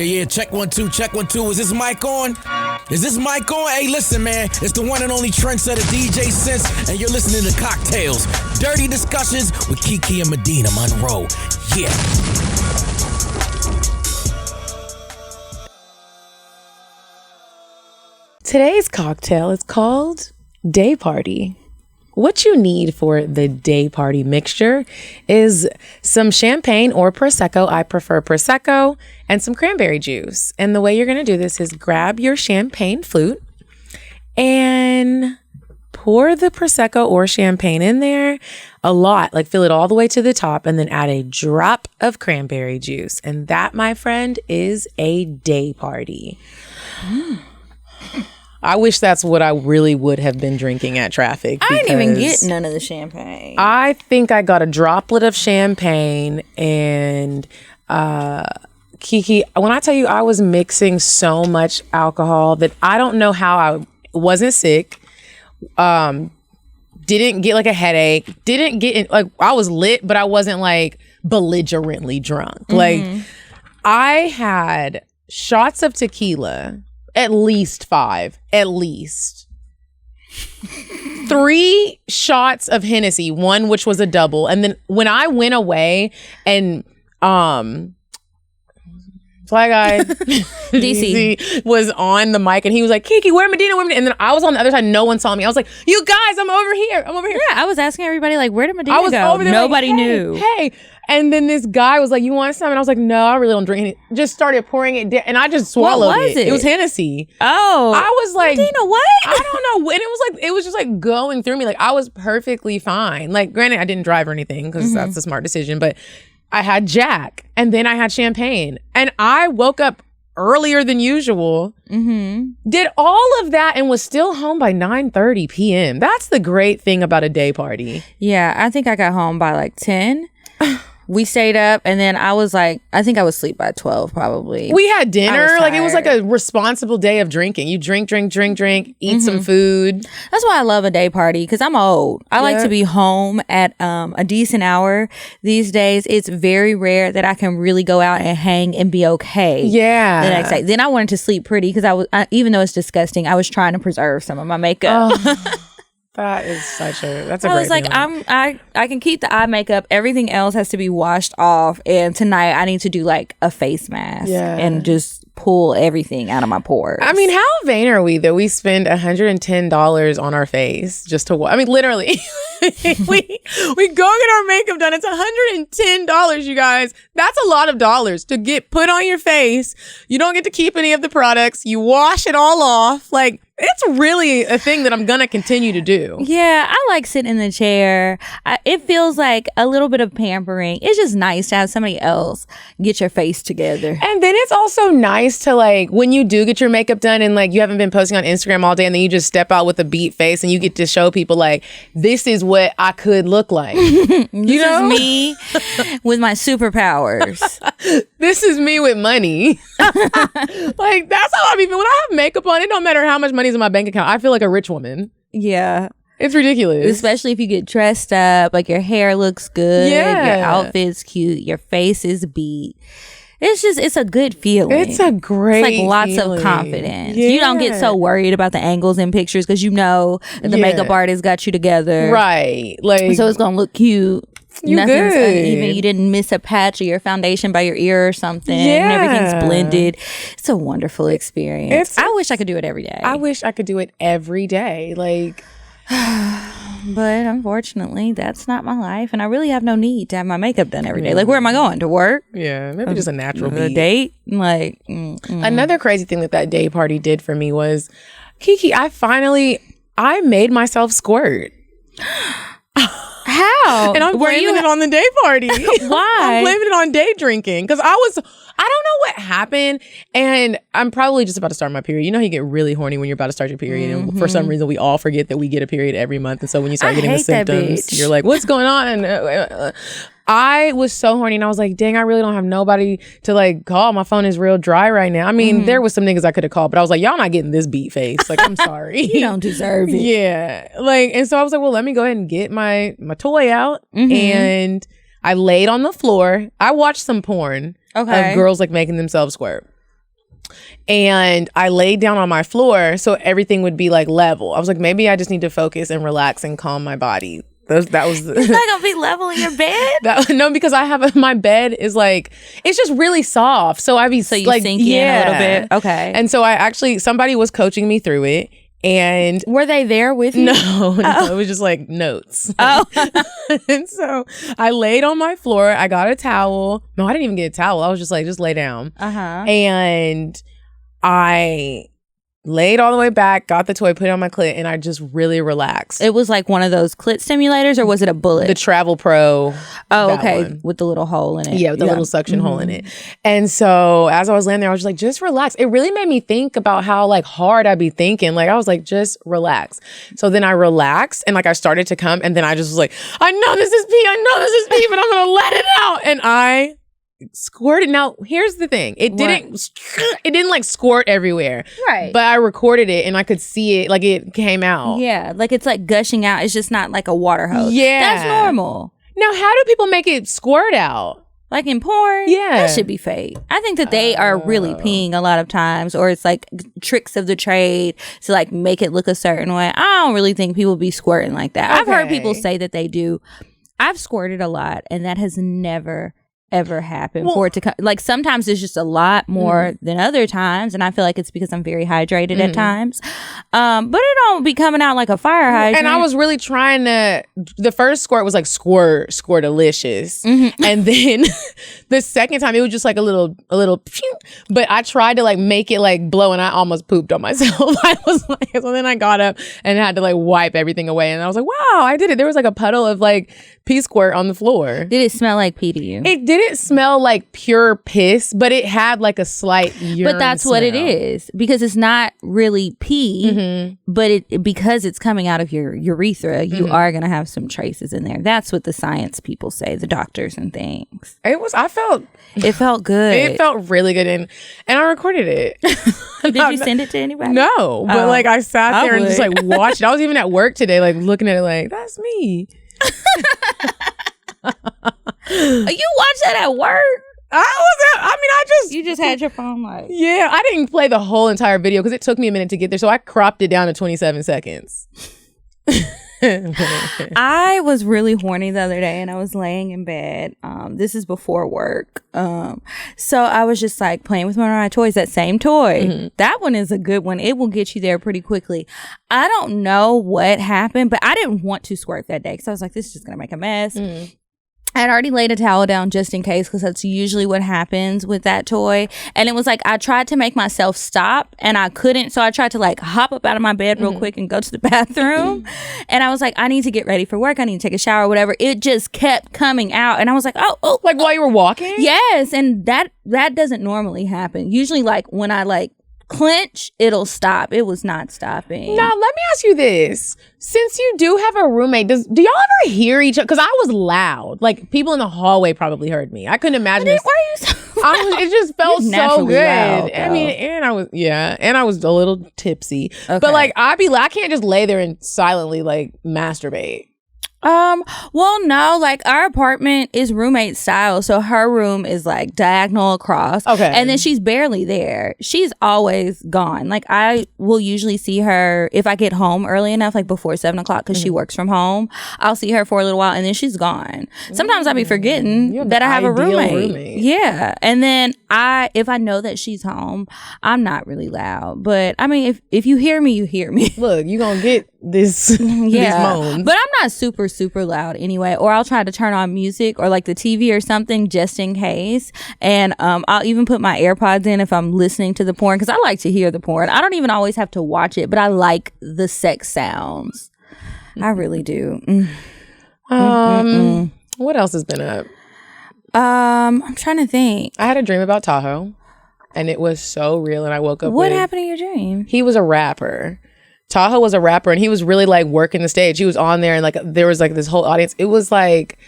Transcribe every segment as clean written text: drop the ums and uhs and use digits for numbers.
Yeah, check 1 2, check 1 2. Is this mic on? Is this mic on? Hey, listen, man. It's the one and only trendsetter DJ Sense, and you're listening to CockTales. Dirty discussions with Kiki and Medina Monroe. Yeah. Today's cocktail is called Day Party. What you need for the day party mixture is some champagne or Prosecco. I prefer Prosecco, and some cranberry juice. And the way you're going to do this is grab your champagne flute and pour the Prosecco or champagne in there a lot, like fill it all the way to the top, and then add a drop of cranberry juice. And that, my friend, is a day party. I wish that's what I really would have been drinking at traffic. I didn't even get none of the champagne. I think I got a droplet of champagne, and Kiki, when I tell you I was mixing so much alcohol that I don't know how I wasn't sick, didn't get like a headache, didn't get like I was lit, but I wasn't like belligerently drunk. Like I had shots of tequila. At least 5. At least. 3 shots of Hennessy, 1 which was a double. And then when I went away and Fly Guy DC was on the mic and he was like, Kiki, where Medina? And then I was on the other side. No one saw me. I was like, you guys, I'm over here. Yeah, I was asking everybody, like, where did Medina go? Over there, nobody like, knew. Hey. And then this guy was like, you want some? And I was like, no, I really don't drink any. Just started pouring it down. And I just swallowed What was it? It was Hennessy. Oh. I was like, Medina, what? I don't know. And it was just like going through me. Like I was perfectly fine. Like granted, I didn't drive or anything because that's a smart decision. But I had Jack and then I had champagne. And I woke up earlier than usual, did all of that and was still home by 9:30 p.m. That's the great thing about a day party. Yeah, I think I got home by like 10. We stayed up and then I was like, I think I was asleep by 12 probably. We had dinner. Like it was like a responsible day of drinking. You drink, eat some food. That's why I love a day party because I'm old. I like to be home at a decent hour. These days, it's very rare that I can really go out and hang and be okay. Yeah. The next day. Then I wanted to sleep pretty because even though it's disgusting, I was trying to preserve some of my makeup. That's a great I was like, feeling. I can keep the eye makeup. Everything else has to be washed off. And tonight I need to do like a face mask and just pull everything out of my pores. I mean, how vain are we that we spend $110 on our face just to I mean, literally, we go get our makeup done. It's $110, you guys. That's a lot of dollars to get put on your face. You don't get to keep any of the products. You wash it all off. Like, it's really a thing that I'm going to continue to do. Yeah, I like sitting in the chair. It feels like a little bit of pampering. It's just nice to have somebody else get your face together. And then it's also nice to like, when you do get your makeup done and like you haven't been posting on Instagram all day and then you just step out with a beat face and you get to show people like, this is what I could look like. This is me with my superpowers. This is me with money. Like, that's how I mean, when I have makeup on, it don't matter how much money's in my bank account. I feel like a rich woman. Yeah. It's ridiculous. Especially if you get dressed up, like your hair looks good, your outfit's cute, your face is beat. It's a good feeling. It's a great It's like lots feeling. of confidence. Yeah. You don't get so worried about the angles in pictures because you know that the makeup artist got you together. Right. Like, so it's going to look cute. You Nothing's good. uneven. You didn't miss a patch of your foundation by your ear or something. Yeah. And everything's blended. It's a wonderful experience. I wish I could do it every day. I wish I could do it every day. Like, but unfortunately, that's not my life. And I really have no need to have my makeup done every day. Like, where am I going? To work? yeah, maybe just a natural A beat. date? Like, Another crazy thing that day party did for me was, Kiki, I made myself squirt. how? And I'm blaming it on the day party. Why? I'm blaming it on day drinking. Because I don't know what happened. And I'm probably just about to start my period. You know how you get really horny when you're about to start your period. And for some reason, we all forget that we get a period every month. And so when you start getting the symptoms, you're like, what's going on? I was so horny and I was like, dang, I really don't have nobody to like call. My phone is real dry right now. I mean, there was some niggas I could have called, but I was like, y'all not getting this beat face. Like, I'm sorry. You don't deserve it. Yeah. Like, and so I was like, well, let me go ahead and get my toy out. And I laid on the floor. I watched some porn of girls like making themselves squirt. And I laid down on my floor so everything would be like level. I was like, maybe I just need to focus and relax and calm my body. That was It's not gonna be level in your bed. No, because I have my bed is like, it's just really soft. So I be so you like, sink in a little bit. Okay. And so somebody was coaching me through it. And were they there with you? No, it was just like notes. Oh. And so I laid on my floor. I got a towel. No, I didn't even get a towel. I was just like, just lay down. And I laid all the way back, got the toy, put it on my clit, and I just really relaxed. It was like one of those clit stimulators, or was it a bullet? The Travel Pro. Oh, okay. One. With the little hole in it. Yeah, with the little suction hole in it. And so as I was laying there, I was just like, just relax. It really made me think about how like hard I'd be thinking. Like I was like, just relax. So then I relaxed and like I started to come, and then I just was like, I know this is pee, but I'm gonna let it out. And I squirted. Now here's the thing, it didn't like squirt everywhere, right? But I recorded it and I could see it, like it came out. Yeah, like it's like gushing out. It's just not like a water hose. Yeah, that's normal. Now how do people make it squirt out? Like in porn? Yeah, that should be fake. I think that they are really peeing a lot of times, or it's like tricks of the trade to like make it look a certain way. I don't really think people be squirting like that. Okay. I've heard people say that they do. I've squirted a lot, and that has never ever happen for it to come. Like sometimes it's just a lot more than other times, and I feel like it's because I'm very hydrated at times, but it don't be coming out like a fire hydrant. And I was really trying to, the first squirt was like squirtalicious, and then the second time it was just like a little but I tried to like make it like blow, and I almost pooped on myself. I was like, so then I got up and had to like wipe everything away, and I was like, wow, I did it. There was like a puddle of like pee squirt on the floor. Did it smell like pee to you? It didn't smell like pure piss, but it had like a slight urine But that's smell. what it is, because it's not really pee, but because it's coming out of your urethra, you are going to have some traces in there. That's what the science people say, the doctors and things. It felt good. It felt really good, and I recorded it. Did you send it to anybody? No, but like I sat there and just like watched it. I was even at work today, like looking at it like, that's me. You watched that at work? You just had your phone like... Yeah, I didn't play the whole entire video because it took me a minute to get there, so I cropped it down to 27 seconds. I was really horny the other day, and I was laying in bed. This is before work. So I was just like playing with one of my toys, that same toy. That one is a good one. It will get you there pretty quickly. I don't know what happened, but I didn't want to squirt that day because I was like, this is just going to make a mess. I had already laid a towel down just in case, because that's usually what happens with that toy. And it was like I tried to make myself stop, and I couldn't. So I tried to like hop up out of my bed real quick and go to the bathroom. And I was like, I need to get ready for work. I need to take a shower or whatever. It just kept coming out. And I was like, oh. Like while you were walking? Yes. And that doesn't normally happen. Usually like when I like clench, it'll stop. It was not stopping. Now let me ask you this: since you do have a roommate, do y'all ever hear each other? Because I was loud. Like people in the hallway probably heard me. I couldn't imagine. Why are you so it just felt so good. Loud, I mean, and I was a little tipsy. Okay. But like I can't just lay there and silently like masturbate. Well, no, like our apartment is roommate style, so her room is like diagonal across. Okay. And then she's barely there. She's always gone. Like I will usually see her if I get home early enough, like before 7 o'clock, because she works from home. I'll see her for a little while, and then she's gone. Sometimes I'll be forgetting that I have a roommate. Yeah. And then if I know that she's home, I'm not really loud. But I mean, if you hear me, you hear me. Look, you gonna get this, these moans. But I'm not super loud anyway, or I'll try to turn on music or like the TV or something just in case. And I'll even put my AirPods in if I'm listening to the porn, because I like to hear the porn. I don't even always have to watch it, but I like the sex sounds. I really do. What else has been up? I'm trying to think. I had a dream about Tahoe, and it was so real, and I woke up What happened in your dream? He was a rapper. Tahoe was a rapper, and he was really like working the stage. He was on there, and like there was like this whole audience. It was like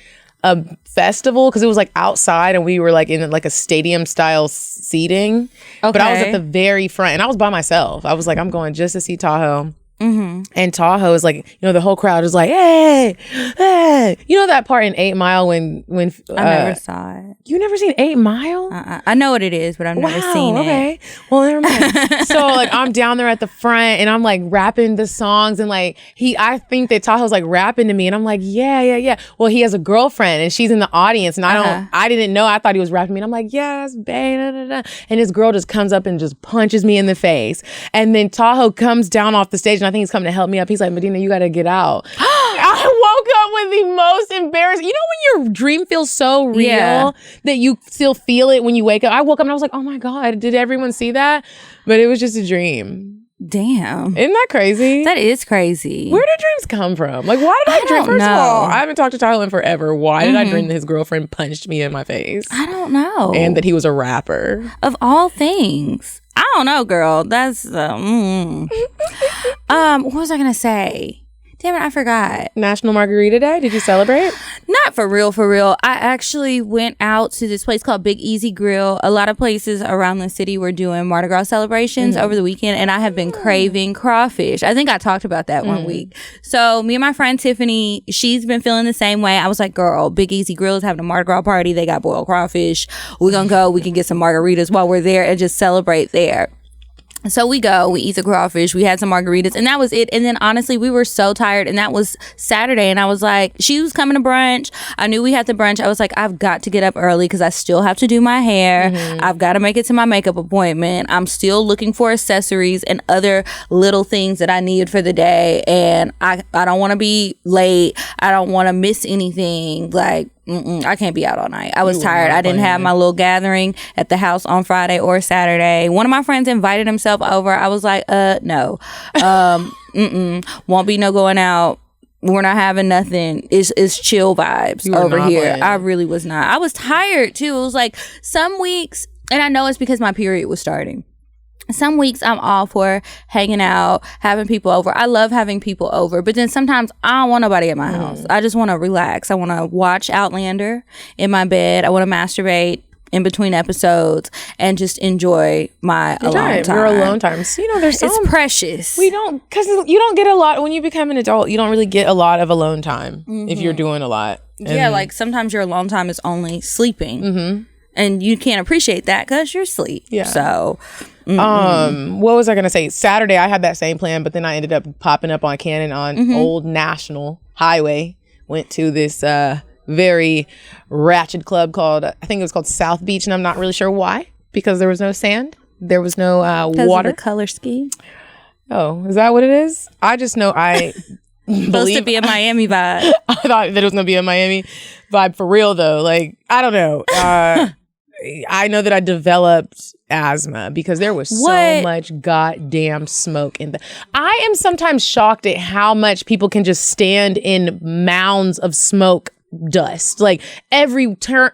a festival because it was like outside, and we were like in like a stadium style seating. Okay. But I was at the very front, and I was by myself. I was like, I'm going just to see Tahoe. And Tahoe is like, the whole crowd is like, hey, hey. You know that part in 8 Mile when I never saw it. You never seen 8 Mile? I know what it is, but I've never seen it. Okay. Well, never mind. So like I'm down there at the front and I'm like rapping the songs and like I think that Tahoe's like rapping to me and I'm like, yeah. Well, he has a girlfriend and she's in the audience and I didn't know. I thought he was rapping to me and I'm like, yes, babe. Da, da, da. And this girl just comes up and just punches me in the face. And then Tahoe comes down off the stage and I think he's coming to help me up. He's like, Medina, you got to get out. I woke up with the most embarrassing. You know when your dream feels so real that you still feel it when you wake up? I woke up and I was like, oh my God, did everyone see that? But it was just a dream. Damn. Isn't that crazy? That is crazy. Where do dreams come from? Like, why did I dream? First of all, I haven't talked to Tyler in forever. Why did I dream that his girlfriend punched me in my face? I don't know. And that he was a rapper. Of all things. I don't know, girl. That's what was I gonna say? Damn it, I forgot. National Margarita Day. Did you celebrate? Not for real, for real. I actually went out to this place called Big Easy Grill. A lot of places around the city were doing Mardi Gras celebrations over the weekend, and I have been craving crawfish. I think I talked about that one week. So me and my friend Tiffany, she's been feeling the same way. I was like, girl, Big Easy Grill is having a Mardi Gras party. They got boiled crawfish. We're going to go. We can get some margaritas while we're there and just celebrate there. So we go, we eat the crawfish, we had some margaritas, and that was it. And then honestly, we were so tired, and that was Saturday. And I was like, she was coming to brunch. I knew we had the brunch. I was like, I've got to get up early because I still have to do my hair. I've got to make it to my makeup appointment. I'm still looking for accessories and other little things that I need for the day. And I don't want to be late. I don't want to miss anything. Like, I can't be out all night. I was tired. I didn't have my little gathering at the house on Friday or Saturday. One of my friends invited himself over. I was like, no. Won't be no going out. We're not having nothing. It's chill vibes over here. Playing. I really was not. I was tired too. It was like some weeks, and I know it's because my period was starting. Some weeks I'm all for hanging out, having people over. I love having people over, but then sometimes I don't want nobody at my house. I just want to relax. I want to watch Outlander in my bed. I want to masturbate in between episodes and just enjoy my alone time. Your alone time. So, there's it's precious. We don't, because you don't get a lot when you become an adult. You don't really get a lot of alone time if you're doing a lot. Yeah, like sometimes your alone time is only sleeping. And you can't appreciate that because you're asleep. Yeah. So, what was I going to say? Saturday, I had that same plan, but then I ended up popping up on Cannon on Old National Highway. Went to this very ratchet club called, I think it was called South Beach, and I'm not really sure why, because there was no sand. There was no water. Of the color scheme. Oh, is that what it is? I just know supposed to be a Miami vibe. I thought that it was going to be a Miami vibe for real, though. Like, I don't know. I know that I developed asthma because there was so much goddamn smoke in I am sometimes shocked at how much people can just stand in mounds of smoke dust. Like every turn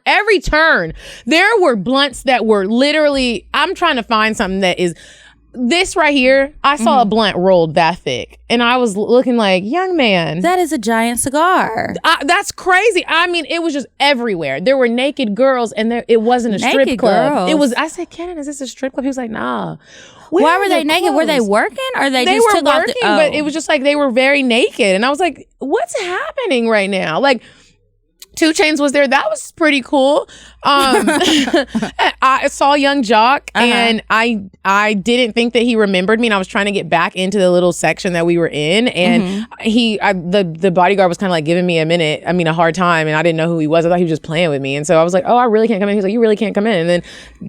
there were blunts that were literally, I'm trying to find something that is this right here. I saw a blunt rolled that thick and I was looking like, young man, that is a giant cigar. That's crazy. I mean, it was just everywhere. There were naked girls and it wasn't a strip club. Girls. It was, I said, Kenan, is this a strip club? He was like, nah. Why were they naked? Clothes? Were they working or they just were took working, off but it was just like they were very naked. And I was like, what's happening right now? Like, 2 Chainz was there. That was pretty cool. I saw Young Jock and I didn't think that he remembered me, and I was trying to get back into the little section that we were in, and the bodyguard was kind of like giving me a hard time, and I didn't know who he was. I thought he was just playing with me, and so I was like, oh, I really can't come in. He was like, you really can't come in. And then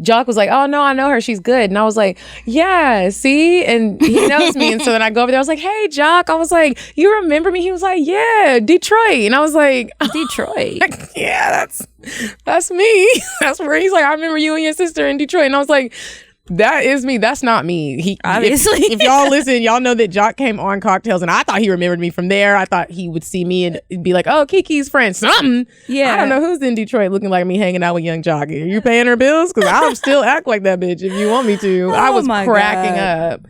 Jock was like, oh no, I know her, she's good. And I was like, yeah, see, and he knows me. And so then I go over there, I was like, hey Jock, I was like, you remember me? He was like, yeah, Detroit. And I was like, Detroit. Yeah, that's me. That's where he's like, I remember you and your sister in Detroit. And I was like, that is me. That's not me. He obviously. If y'all listen, y'all know that Jock came on CockTales, and I thought he remembered me from there. I thought he would see me and be like, oh, Kiki's friend, something. Yeah. I don't know who's in Detroit looking like me hanging out with Young Jock. Are you paying her bills? Because I'll still act like that bitch if you want me to. I was cracking up.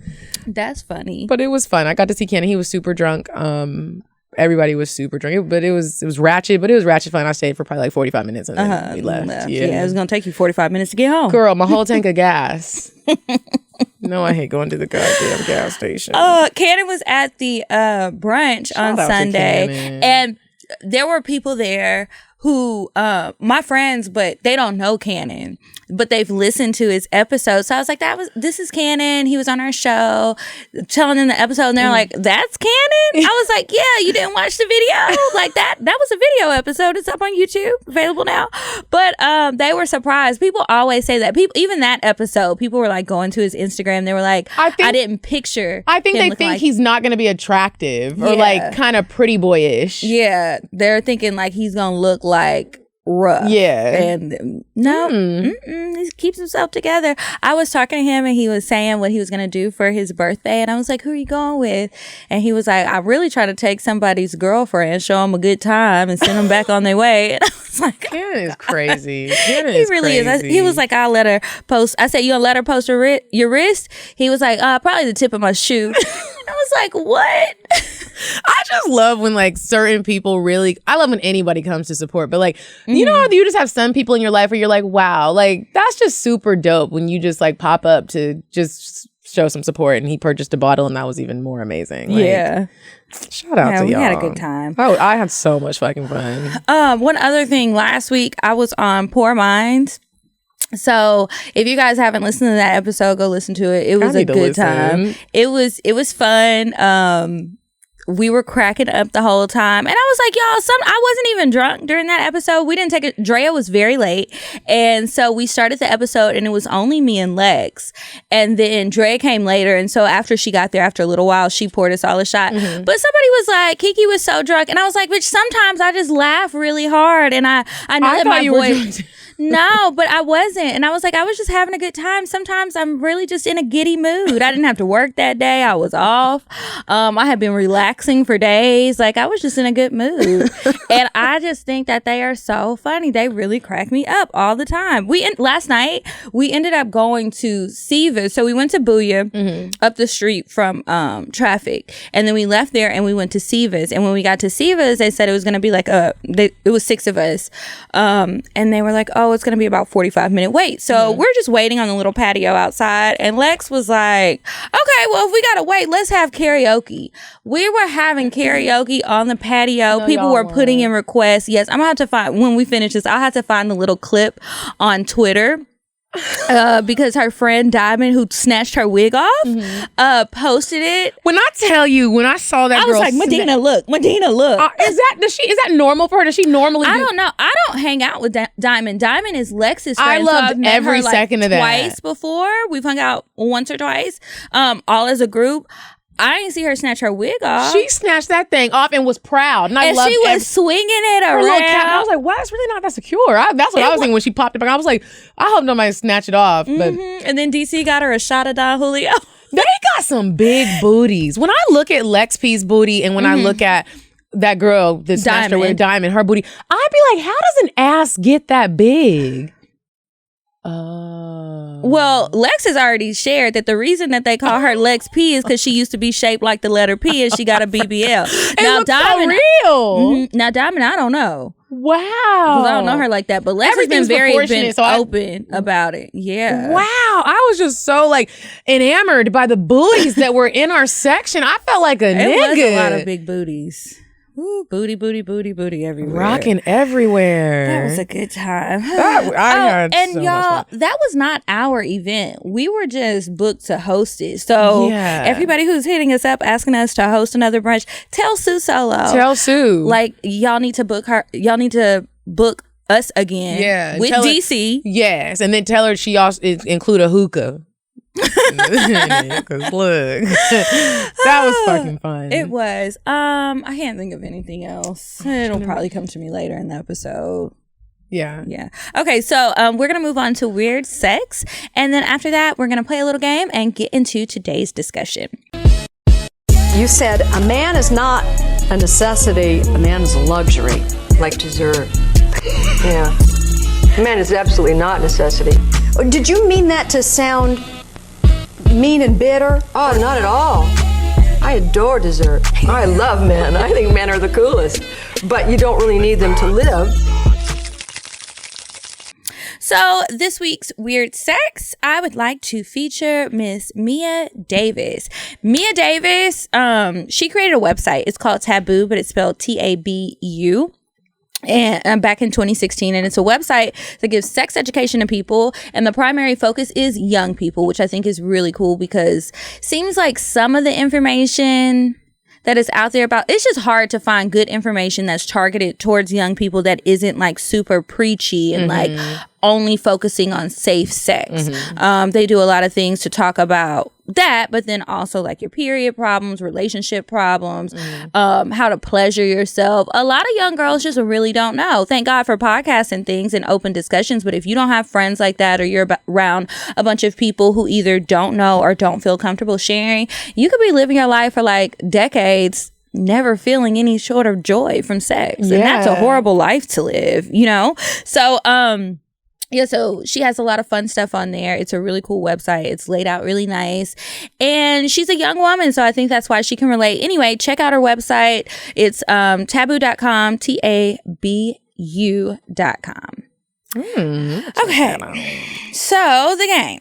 That's funny. But it was fun. I got to see Kenny. He was super drunk. Everybody was super drunk, but it was ratchet, but it was ratchet fun. I stayed for probably like 45 minutes and then we left. Yeah, it was going to take you 45 minutes to get home. Girl, my whole tank of gas. No, I hate going to the goddamn gas station. Cannon was at the brunch on Sunday, and there were people there who my friends, but they don't know Cannon, but they've listened to his episode. So I was like, this is Cannon. He was on our show, telling them the episode, and they're like, that's Cannon? I was like, yeah, you didn't watch the video? Like that was a video episode. It's up on YouTube, available now. But they were surprised. People always say that. Even that episode, people were like going to his Instagram. They were like, I didn't picture. I think they think he's not going to be attractive or like kind of pretty boyish. Yeah, they're thinking like he's going to look like rough. Yeah. And no, he keeps himself together. I was talking to him and he was saying what he was going to do for his birthday. And I was like, who are you going with? And he was like, I really try to take somebody's girlfriend, show them a good time and send them back on their way. And I was like, Cannon is crazy. Cannon he really is. He was like, I'll let her post. I said, you gonna let her post your wrist? He was like, probably the tip of my shoe. I was like, what? I just love when like certain people really, I love when anybody comes to support, but like, you know, you just have some people in your life where you're like, wow, like that's just super dope when you just like pop up to just show some support, and he purchased a bottle and that was even more amazing. Like, yeah. Shout out to y'all. We had a good time. Oh, I had so much fucking fun. One other thing, last week I was on Poor Minds. So if you guys haven't listened to that episode, go listen to it. It was a good time. It was fun. We were cracking up the whole time. And I was like, y'all, I wasn't even drunk during that episode. We didn't take it. Drea was very late. And so we started the episode and it was only me and Lex. And then Drea came later. And so after she got there, after a little while, she poured us all a shot. But somebody was like, Kiki was so drunk. And I was like, bitch, sometimes I just laugh really hard. And I know that my voice... No, but I wasn't. And I was like, I was just having a good time. Sometimes I'm really just in a giddy mood. I didn't have to work that day. I was off. I had been relaxing for days. Like, I was just in a good mood. And I just think that they are so funny. They really crack me up all the time. Last night, we ended up going to Siva's. So we went to Booyah up the street from traffic. And then we left there and we went to Siva's. And when we got to Siva's, they said it was going to be like it was 6 of us. And they were like, oh, it's going to be about 45-minute wait. So we're just waiting on the little patio outside. And Lex was like, okay, well, if we got to wait, let's have karaoke. We were having karaoke on the patio. No, people were putting in requests. Yes, I'm going to have to find, when we finish this, I'll have to find the little clip on Twitter. Because her friend Diamond, who snatched her wig off, posted it. When I tell you, when I saw that, I was like, Medina, look. Is that normal for her? Does she normally? I don't know. I don't hang out with Diamond. Diamond is Lex's friend. I loved every second of that. Twice before, we've hung out once or twice, all as a group. I didn't see her snatch her wig off. She snatched that thing off and was proud. And she was swinging it around. Little cap. I was like, wow, it's really not that secure. That's what I was thinking when she popped it back. I was like, I hope nobody snatch it off. But And then DC got her a shot of Don Julio. They got some big booties. When I look at Lex P's booty and when I look at that girl that snatched her with Diamond, her booty, I'd be like, how does an ass get that big? Well, Lex has already shared that the reason that they call her Lex P is because she used to be shaped like the letter P and she got a BBL. Now Diamond, so real. Now Diamond, I don't know. Wow. Because I don't know her like that, but Lex has been very open about it. Yeah. Wow. I was just so like enamored by the booties that were in our section. I felt like a nigga. It was a lot of big booties. Ooh, booty everywhere. Rocking everywhere. That was a good time. Y'all, that was not our event. We were just booked to host it. So everybody who's hitting us up asking us to host another brunch, tell Sue Solo. Tell Sue. Like, y'all need to book her. Y'all need to book us again. Yeah. With DC. Yes. And then tell her she also include a hookah. Because look, that was fucking fun. It was. I can't think of anything else. It'll probably come to me later in the episode. Yeah. Okay, so we're gonna move on to weird sex, and then after that, we're gonna play a little game and get into today's discussion. You said a man is not a necessity. A man is a luxury, like dessert. Yeah, a man is absolutely not a necessity. Did you mean that to sound mean and bitter? Oh, not at all. I adore dessert. I love men. I think men are the coolest. But you don't really need them to live. So this week's Weird Sex, I would like to feature Miss Mia Davis. Mia Davis, she created a website. It's called Taboo, but it's spelled Tabu. And back in 2016, and it's a website that gives sex education to people, and the primary focus is young people, which I think is really cool because seems like some of the information that is out there about, it's just hard to find good information that's targeted towards young people that isn't like super preachy and like only focusing on safe sex. They do a lot of things to talk about that, but then also like your period problems, relationship problems, how to pleasure yourself. A lot of young girls just really don't know. Thank God for podcasts and things and open discussions, but if you don't have friends like that, or you're around a bunch of people who either don't know or don't feel comfortable sharing, you could be living your life for like decades never feeling any sort of joy from sex. And that's a horrible life to live, you know? So, yeah, so she has a lot of fun stuff on there. It's a really cool website. It's laid out really nice. And she's a young woman, so I think that's why she can relate. Anyway, check out her website. It's taboo.com, TABU.com. Okay. So, the game.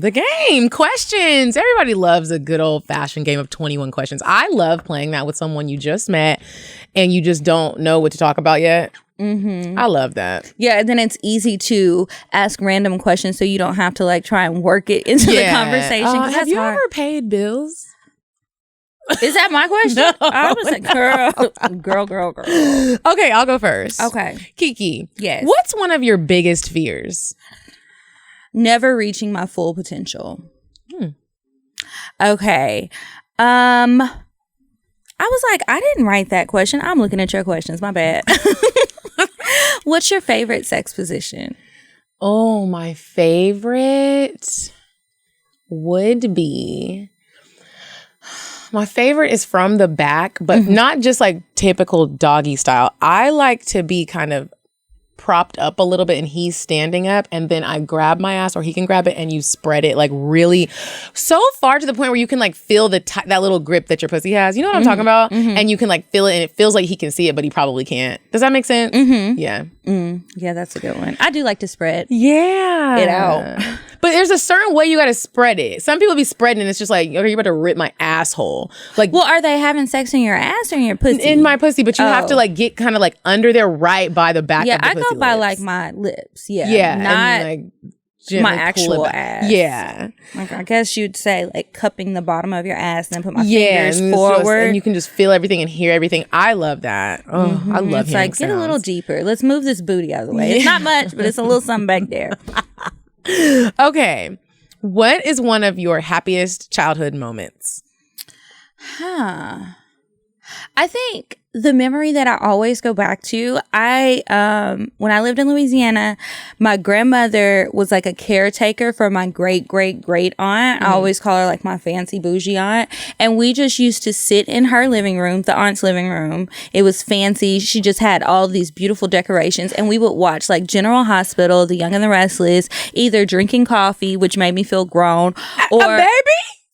The game questions. Everybody loves a good old fashioned game of 21 questions. I love playing that with someone you just met and you just don't know what to talk about yet. I love that. Yeah, and then it's easy to ask random questions so you don't have to like try and work it into the conversation. Have you ever paid bills? Is that my question? No. I was like, girl. Okay, I'll go first. Okay. Kiki. Yes. What's one of your biggest fears? Never reaching my full potential. Okay. I was like, I didn't write that question. I'm looking at your questions. My bad. What's your favorite sex position? Oh, my favorite would be... My favorite is from the back, but not just like typical doggy style. I like to be kind of propped up a little bit and he's standing up, and then I grab my ass or he can grab it and you spread it like really so far to the point where you can like feel that little grip that your pussy has. You know what I'm talking about? And you can like feel it and it feels like he can see it, but he probably can't. Does that make sense? Yeah. Yeah, that's a good one. I do like to spread it out. But there's a certain way you got to spread it. Some people be spreading and it's just like, okay, you're about to rip my asshole. Like, well, are they having sex in your ass or in your pussy? In my pussy, but you have to like get kind of like under there right by the back of the pussy. Yeah, I go by lips. like my lips. Yeah. Not and, like, my actual ass. Yeah. Like, I guess you'd say like cupping the bottom of your ass and then put my fingers forward. And you can just feel everything and hear everything. I love that. Oh, I love it's like, get a little deeper. Let's move this booty out of the way. It's not much, but it's a little something back there. Okay. What is one of your happiest childhood moments? I think the memory that I always go back to, when I lived in Louisiana, my grandmother was like a caretaker for my great aunt. I always call her like my fancy bougie aunt. And we just used to sit in her living room, the aunt's living room. It was fancy. She just had all these beautiful decorations. And we would watch like General Hospital, The Young and the Restless, either drinking coffee, which made me feel grown, or a baby?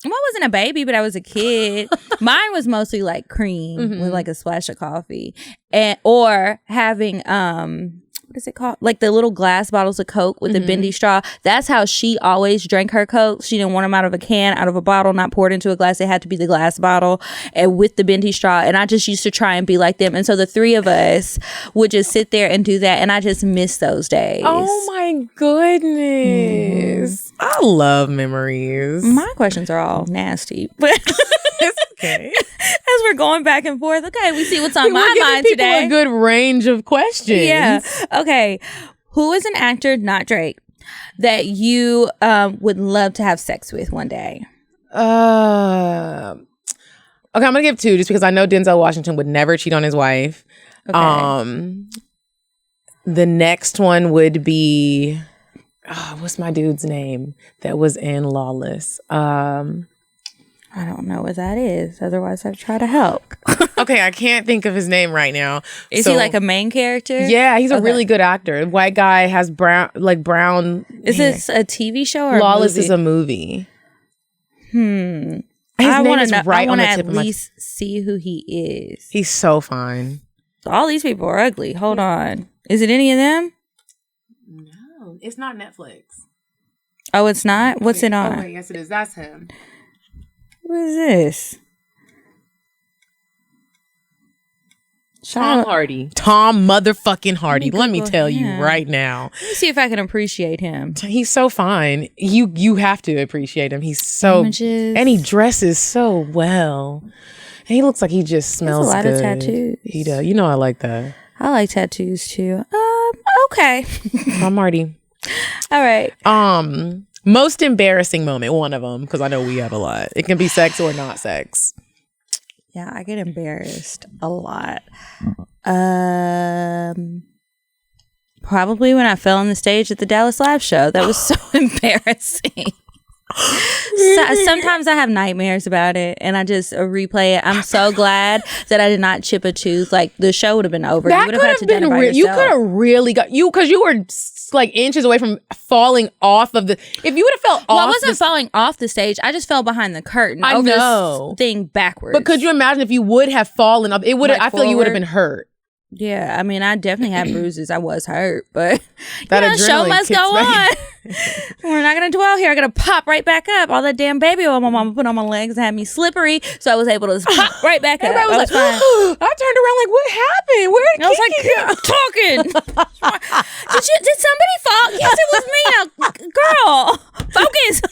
Well, I wasn't a baby, but I was a kid. Mine was mostly like cream with like a splash of coffee, or having what is it called? Like the little glass bottles of Coke with the bendy straw. That's how she always drank her Coke. She didn't want them out of a can, out of a bottle, not poured into a glass. It had to be the glass bottle and with the bendy straw. And I just used to try and be like them. And so the three of us would just sit there and do that. And I just miss those days. Oh my goodness. I love memories. My questions are all nasty. But okay. As we're going back and forth, okay, we see what's on my mind today. A good range of questions. Yeah. Okay. Who is an actor, not Drake, that you would love to have sex with one day? Okay, I'm gonna give two just because I know Denzel Washington would never cheat on his wife. Okay. The next one would be what's my dude's name that was in Lawless? I don't know what that is. Otherwise, I'd try to help. Okay, I can't think of his name right now. Is he like a main character? Yeah, he's a really good actor. White guy, has brown. Is this a TV show or Lawless a movie? is a movie. I want to know. I want to at least see who he is. He's so fine. So all these people are ugly. Hold on. Is it any of them? No, it's not Netflix. Oh, it's not? What's it on? Oh, wait, yes, it is. That's him. What is this? Tom Hardy. Tom motherfucking Hardy. Let me tell you right now. Let me see if I can appreciate him. He's so fine. You have to appreciate him. He's so Images. And he dresses so well. And he looks like he just smells a lot good. of tattoos. He does. You know I like that. I like tattoos too. Okay. Tom Hardy. All right. Most embarrassing moment, one of them, because I know we have a lot. It can be sex or not sex. Yeah, I get embarrassed a lot. Probably when I fell on the stage at the Dallas Live show. That was so embarrassing. Sometimes I have nightmares about it and I just replay it. I'm so glad that I did not chip a tooth. Like the show would have been over. That you would have had to done it by yourself. You could have really got you because you were like inches away from falling off of the. If you would have fell off, I wasn't falling off the stage. I just fell behind the curtain. I over know. this thing backwards. But could you imagine if you would have fallen off? It would. Like I feel like you would have forward? been hurt. Yeah, I mean, I definitely had bruises. I was hurt, but That show adrenaline must kicks go back. on. We're not gonna dwell here. I gotta pop right back up. All that damn baby oil my mama put on my legs had me slippery, so I was able to pop right back up. Everybody was like, fine. I turned around like, what happened? Where did I was Kiki go? like, keep talking. Did somebody fall? Yes, it was me. Now, girl, focus.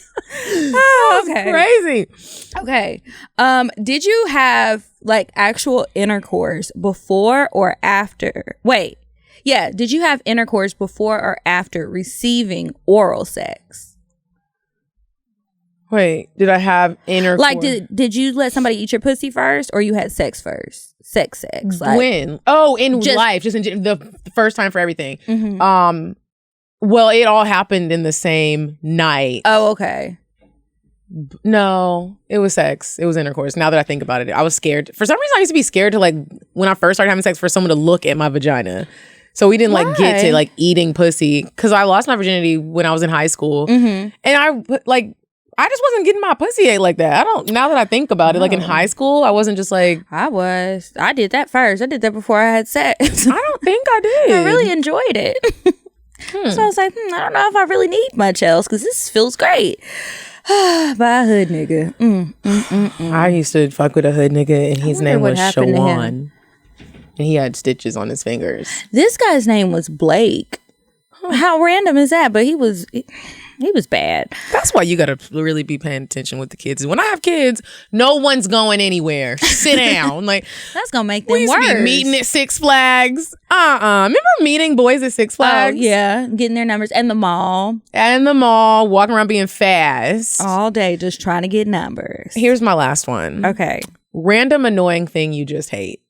Oh, okay. Crazy. Okay. Did you have like actual intercourse before or after? Wait. Yeah. Did you have intercourse before or after receiving oral sex? Wait, did I have intercourse? Like, did you let somebody eat your pussy first, or you had sex first? Sex. Like, when? Oh, in just- life, just in the first time for everything. Mhm. Well, it all happened in the same night. Oh, okay. No, it was sex. It was intercourse. Now that I think about it, I was scared. For some reason, I used to be scared to like when I first started having sex for someone to look at my vagina. So we didn't like get Why? to like eating pussy because I lost my virginity when I was in high school, and I just wasn't getting my pussy ate like that. I don't. Now that I think about it, like in high school, I wasn't just like. I did that first. I did that before I had sex. I don't think I did. I really enjoyed it. So I was like, I don't know if I really need much else because this feels great. By a hood nigga. I used to fuck with a hood nigga, and his wonder name what was happened to him. Shawan, and he had stitches on his fingers. This guy's name was Blake. How random is that? But he was bad. That's why you gotta really be paying attention with the kids. When I have kids, no one's going anywhere. Sit down. Like That's gonna make them we used worse. to be meeting at Six Flags. Remember meeting boys at Six Flags? Oh, yeah, getting their numbers and the mall And in the mall, walking around being fast. all day, just trying to get numbers. Here's my last one. Okay. Random annoying thing you just hate.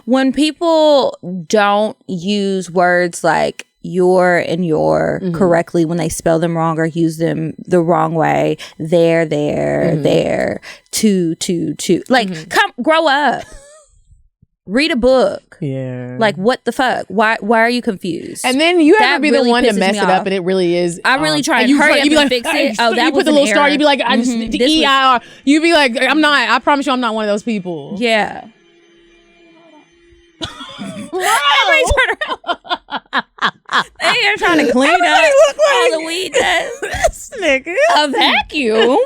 When people don't use words like your and your correctly when they spell them wrong or use them the wrong way, there, to. Like, come grow up. Read a book. Yeah. Like, what the fuck? Why are you confused? And then you have That to be really the one to pisses mess me it off. up, and it really is. I really try and you hurry up you be and like, fix it. Oh, that you was put the an little star. error. You be like, I just Mhm. the This was- EIR. You be like, I'm not. I promise you, I'm not one of those people. Yeah. Everybody turn around. They are trying to clean up all the weed dust. This nigga. A vacuum.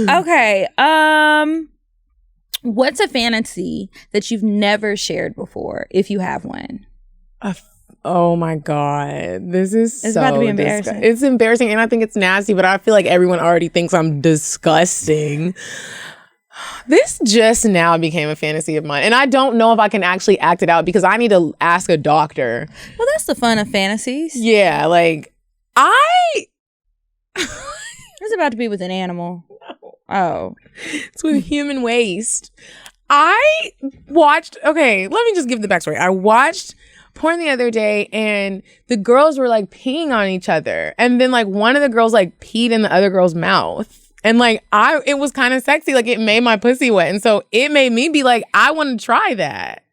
Okay. What's a fantasy that you've never shared before, if you have one? Oh my God. This is It's so about to be embarrassing. It's embarrassing, and I think it's nasty, but I feel like everyone already thinks I'm disgusting. This just now became a fantasy of mine, and I don't know if I can actually act it out because I need to ask a doctor. Well, that's the fun of fantasies. Yeah, like It's about to be with an animal. Oh. it's with human waste. I watched, okay, let me just give the backstory. I watched porn the other day, and the girls were like peeing on each other, and then like one of the girls like peed in the other girl's mouth. And like it was kind of sexy, like it made my pussy wet. And so it made me be like, I want to try that.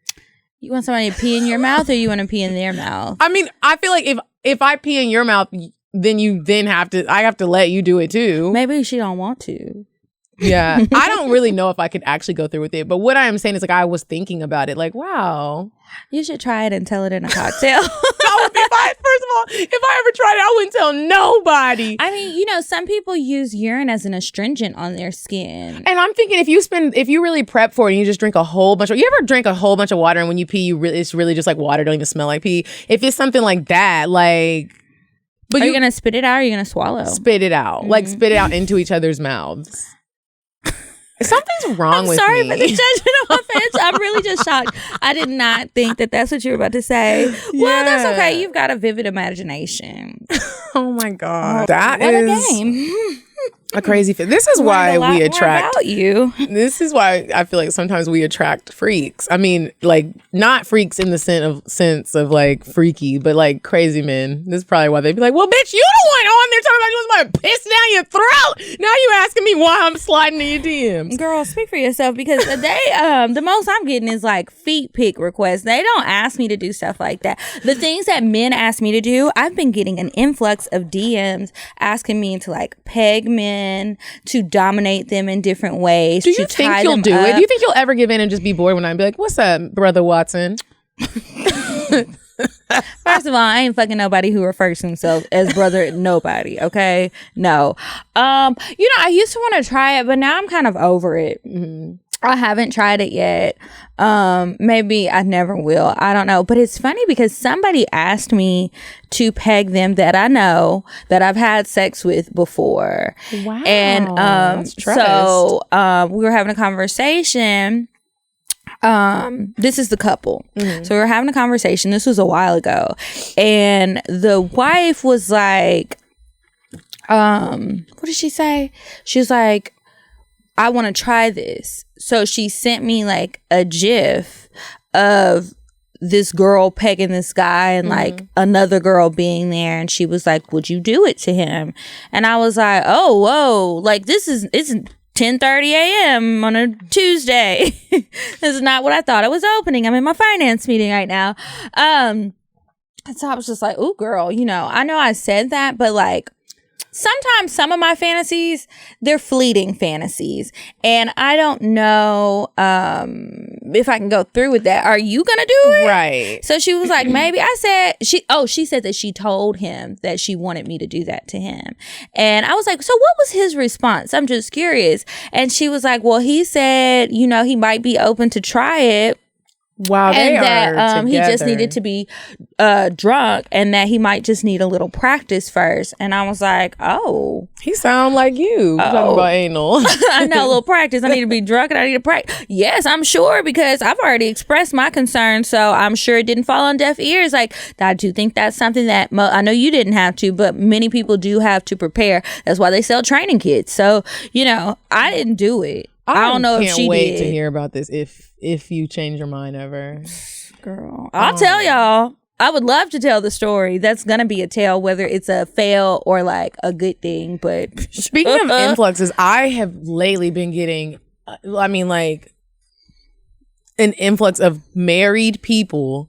You want somebody to pee in your mouth or you want to pee in their mouth? I mean, I feel like if I pee in your mouth, then I have to let you do it too. Maybe she don't want to. Yeah. I don't really know if I could actually go through with it. But what I am saying is like I was thinking about it. Like, wow. You should try it and tell it in a cocktail. First of all, if I ever tried it, I wouldn't tell nobody. I mean, you know, some people use urine as an astringent on their skin. And I'm thinking if you really prep for it and you just drink a whole bunch of, you ever drink a whole bunch of water and when you pee, it's really just like water, don't even smell like pee. If it's something like that, like. But are you going to spit it out or are you going to swallow? Spit it out. Mm-hmm. Like spit it out into each other's mouths. Something's wrong with me. I'm sorry for the judgment of offense. I'm really just shocked. I did not think that that's what you were about to say. Well, that's okay. You've got a vivid imagination. Oh my God. What a game. A crazy fit. This is why we attract you. This is why I feel like sometimes we attract freaks. I mean, like not freaks in the sense of like freaky, but like crazy men. This is probably why they'd be like, "Well, bitch, you the one on there talking about you was about to piss down your throat. Now you asking me why I'm sliding in your DMs." Girl, speak for yourself because the most I'm getting is like feet pic requests. They don't ask me to do stuff like that. The things that men ask me to do, I've been getting an influx of DMs asking me to like peg men, to dominate them in different ways. Do you think you'll do it? Do you think you'll ever give in and just be bored one night and be like, "What's up, brother Watson?" First of all, I ain't fucking nobody who refers to himself as brother nobody. Okay, no. You know, I used to want to try it, but now I'm kind of over it. Mm-hmm. I haven't tried it yet. Maybe I never will. I don't know. But it's funny because somebody asked me to peg them that I know that I've had sex with before. Wow. And so we were having a conversation. This is the couple. Mm-hmm. So we were having a conversation. This was a while ago. And the wife was like, what did she say? She was like, "I want to try this." So she sent me like a GIF of this girl pegging this guy and like another girl being there. And she was like, "Would you do it to him?" And I was like, "Oh, whoa. Like it's 10:30 a.m. on a Tuesday." This is not what I thought it was opening. I'm in my finance meeting right now. And so I was just like, "Ooh, girl, you know I said that, but like, sometimes some of my fantasies, they're fleeting fantasies. And I don't know if I can go through with that. Are you going to do it? Right. So she was like, maybe. I said, she said that she told him that she wanted me to do that to him. And I was like, so what was his response? I'm just curious. And she was like, well, he said, you know, he might be open to try it. Wow, and that he just needed to be drunk and that he might just need a little practice first. And I was like, oh. He sound like you. Talking about anal. I know, a little practice. I need to be drunk and I need to practice. Yes, I'm sure, because I've already expressed my concern. So I'm sure it didn't fall on deaf ears. Like, I do think that's something that I know you didn't have to, but many people do have to prepare. That's why they sell training kits. So, you know, I didn't do it. I don't know if she did. Can't wait to hear about this if you change your mind ever. Girl, I'll tell y'all. I would love to tell the story. That's going to be a tale, whether it's a fail or like a good thing. But speaking of influxes, I have lately been getting, like an influx of married people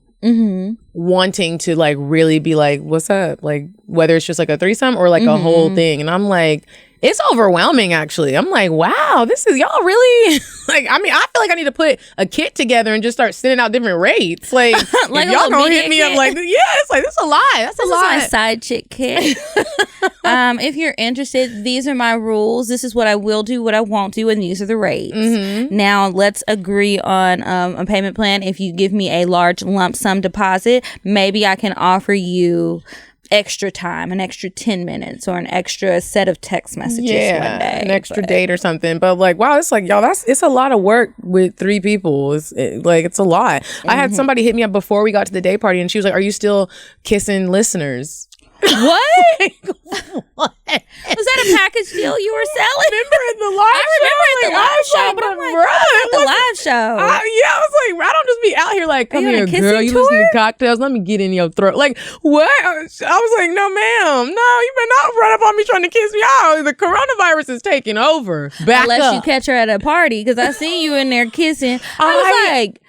wanting to like really be like, what's up? Like whether it's just like a threesome or like a whole thing. And I'm like, it's overwhelming, actually. I'm like, wow, this is y'all really like. I mean, I feel like I need to put a kit together and just start sending out different rates. Like, like y'all gonna hit me up like, yeah, it's like, that's a lot. That's a lot. This is my side chick kit. If you're interested, these are my rules. This is what I will do, what I won't do, and these are the rates. Now, let's agree on a payment plan. If you give me a large lump sum deposit, maybe I can offer you extra time, an extra 10 minutes or an extra set of text messages one day. An extra date or something. But like, wow, it's like, y'all, it's a lot of work with 3 people. It's a lot. I had somebody hit me up before we got to the day party and she was like, are you still kissing listeners? What? Was that a package deal you were selling? Remember at the live show? But I'm like, at the live show. Yeah, I was like, I don't just be out here like, come here, girl, you listen to CockTales, let me get in your throat. Like, what? I was like, no, ma'am. No, you better not run up on me trying to kiss me out. The coronavirus is taking over. Unless you catch her at a party, because I see you in there kissing. I was like,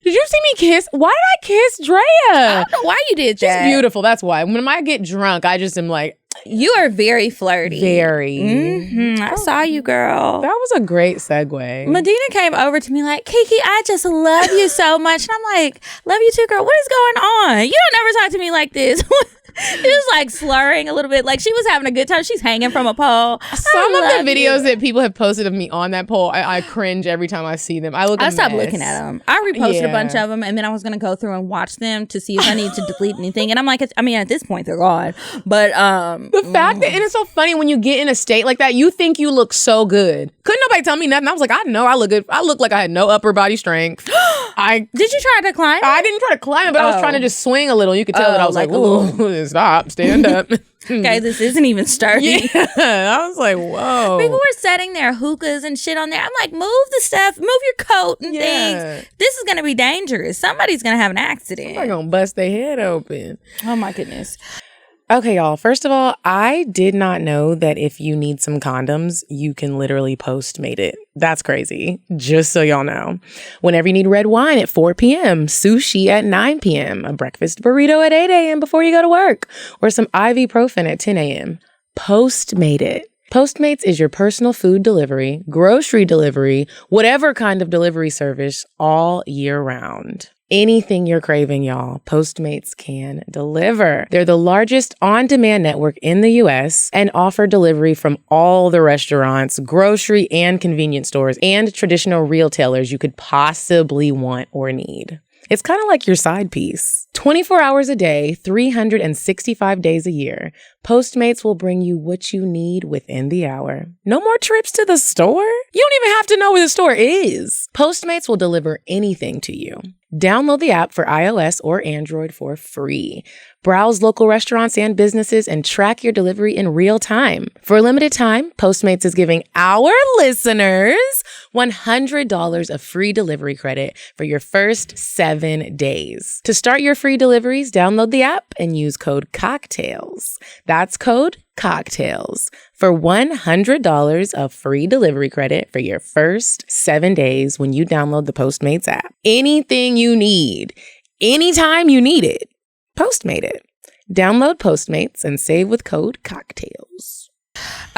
did you see me kiss? Why did I kiss Drea? I don't know why you did that. She's beautiful. That's why. When I get drunk, I just am like, You are very flirty. Very. I saw you, girl. That was a great segue. Medina came over to me like, Kiki, I just love you so much. And I'm like, love you too, girl. What is going on? You don't ever talk to me like this. She was like slurring a little bit. Like she was having a good time. She's hanging from a pole. Some of the videos that people have posted of me on that pole, I cringe every time I see them. I stopped looking at them. I reposted a bunch of them, and then I was going to go through and watch them to see if I need to delete anything. And I'm like, I mean, at this point, they're gone. But the fact that, and it's so funny when you get in a state like that, you think you look so good. Couldn't nobody tell me nothing. I was like, I know I look good. I look like I had no upper body strength. Did you try to climb it? I didn't try to climb it, but I was trying to just swing a little. You could tell that I was like, ooh, stop, stand up. Okay, this isn't even sturdy. Yeah, I was like, whoa. People were setting their hookahs and shit on there. I'm like, move the stuff, move your coat and things. This is going to be dangerous. Somebody's going to have an accident. They're going to bust their head open. Oh my goodness. Okay, y'all. First of all, I did not know that if you need some condoms, you can literally Postmate it. That's crazy. Just so y'all know. Whenever you need red wine at 4 p.m., sushi at 9 p.m., a breakfast burrito at 8 a.m. before you go to work, or some ibuprofen at 10 a.m., Postmate it. Postmates is your personal food delivery, grocery delivery, whatever kind of delivery service all year round. Anything you're craving, y'all, Postmates can deliver. They're the largest on-demand network in the U.S. and offer delivery from all the restaurants, grocery and convenience stores, and traditional retailers you could possibly want or need. It's kind of like your side piece. 24 hours a day, 365 days a year, Postmates will bring you what you need within the hour. No more trips to the store? You don't even have to know where the store is. Postmates will deliver anything to you. Download the app for iOS or Android for free. Browse local restaurants and businesses and track your delivery in real time. For a limited time, Postmates is giving our listeners $100 of free delivery credit for your first 7 days. To start your free deliveries, download the app and use code CockTales. That's code CockTales for $100 of free delivery credit for your first 7 days when you download the Postmates app. Anything you need, anytime you need it, Postmate it. Download Postmates and save with code CockTales.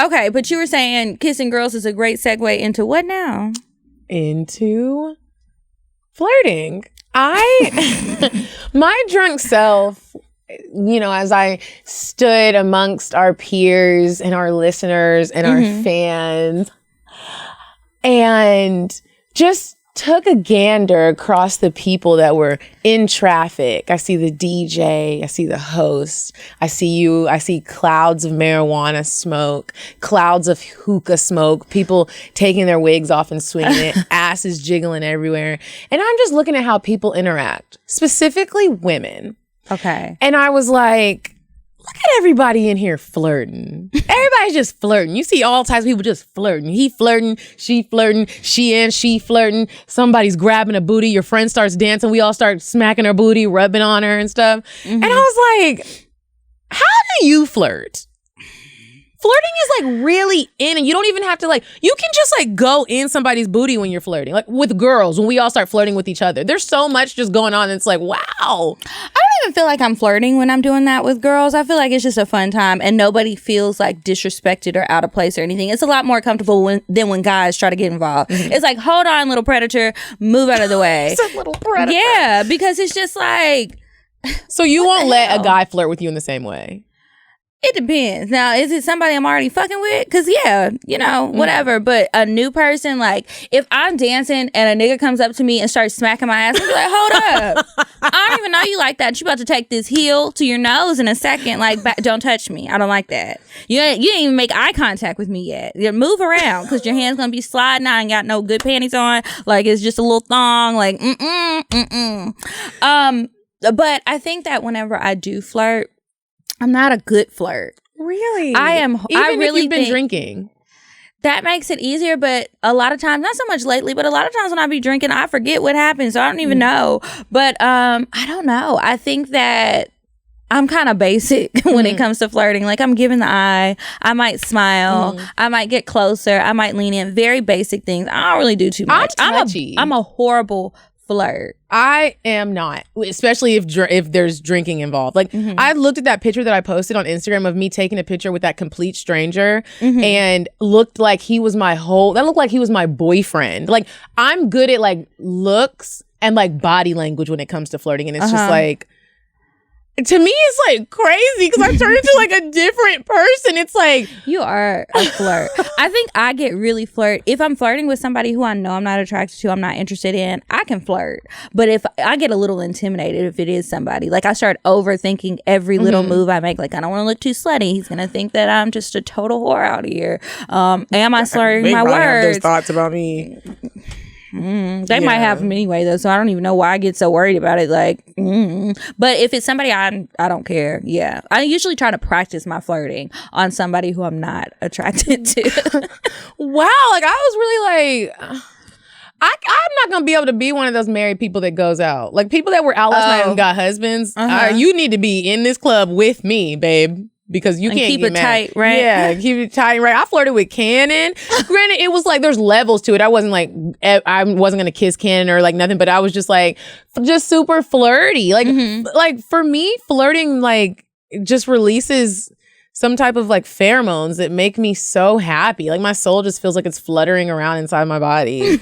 Okay, but you were saying kissing girls is a great segue into what now? Into flirting. My drunk self, you know, as I stood amongst our peers and our listeners and our fans and just took a gander across the people that were in traffic. I see the DJ, I see the host, I see you, I see clouds of marijuana smoke, clouds of hookah smoke, people taking their wigs off and swinging it, asses jiggling everywhere. And I'm just looking at how people interact, specifically women. Okay. And I was like, look at everybody in here flirting. Everybody's just flirting. You see all types of people just flirting. He flirting, she flirting. Somebody's grabbing a booty. Your friend starts dancing. We all start smacking her booty, rubbing on her and stuff. And I was like, how do you flirt? Flirting is like really in, and you don't even have to you can just go in somebody's booty when you're flirting. Like with girls, when we all start flirting with each other. There's so much just going on. And it's like, wow. I don't even feel like I'm flirting when I'm doing that with girls. I feel like it's just a fun time and nobody feels like disrespected or out of place or anything. It's a lot more comfortable than when guys try to get involved. It's like, hold on, little predator, move out of the way. It's a little predator. Yeah, because it's just like. So you won't let a guy flirt with you in the same way? It depends. Now, is it somebody I'm already fucking with? Because, yeah, you know, whatever. But a new person, like, if I'm dancing and a nigga comes up to me and starts smacking my ass, I'm like, hold up. I don't even know you like that. You about to take this heel to your nose in a second. Like, don't touch me. I don't like that. You didn't even make eye contact with me yet. You move around because your hand's going to be sliding. I ain't got no good panties on. Like, it's just a little thong. Like, But I think that whenever I do flirt, I'm not a good flirt. Really? I am. Even I really if you've been think drinking. That makes it easier, but a lot of times, not so much lately, but a lot of times when I be drinking, I forget what happened, so I don't even know. But I don't know. I think that I'm kind of basic when it comes to flirting. Like, I'm giving the eye. I might smile. I might get closer. I might lean in. Very basic things. I don't really do too much. I'm touchy. I'm a horrible flirt? I am not, especially if there's drinking involved. Like I looked at that picture that I posted on Instagram of me taking a picture with that complete stranger and looked like he was my boyfriend. Like I'm good at like looks and like body language when it comes to flirting, and it's just like, to me it's like crazy because I turn into like a different person. It's like, you are a flirt. I think I get really flirt if I'm flirting with somebody who I know I'm not attracted to, I'm not interested in. I can flirt, but if I get a little intimidated if it is somebody, like I start overthinking every little move I make. Like I don't want to look too slutty. He's gonna think that I'm just a total whore out here. Am I slurring my words? Have those thoughts about me. They might have them anyway though, so I don't even know why I get so worried about it. Like, but if it's somebody I don't care. Yeah, I usually try to practice my flirting on somebody who I'm not attracted to. Wow, like I was really like, I'm not gonna be able to be one of those married people that goes out. Like people that were out last night and got husbands. You need to be in this club with me, babe. Because you can't keep get it mad. tight, right? Yeah, keep it tight, right? I flirted with Cannon. Granted, it was like there's levels to it. I wasn't like I wasn't gonna kiss Cannon or like nothing, but I was just like just super flirty. Like like for me, flirting like just releases some type of like pheromones that make me so happy. Like my soul just feels like it's fluttering around inside my body.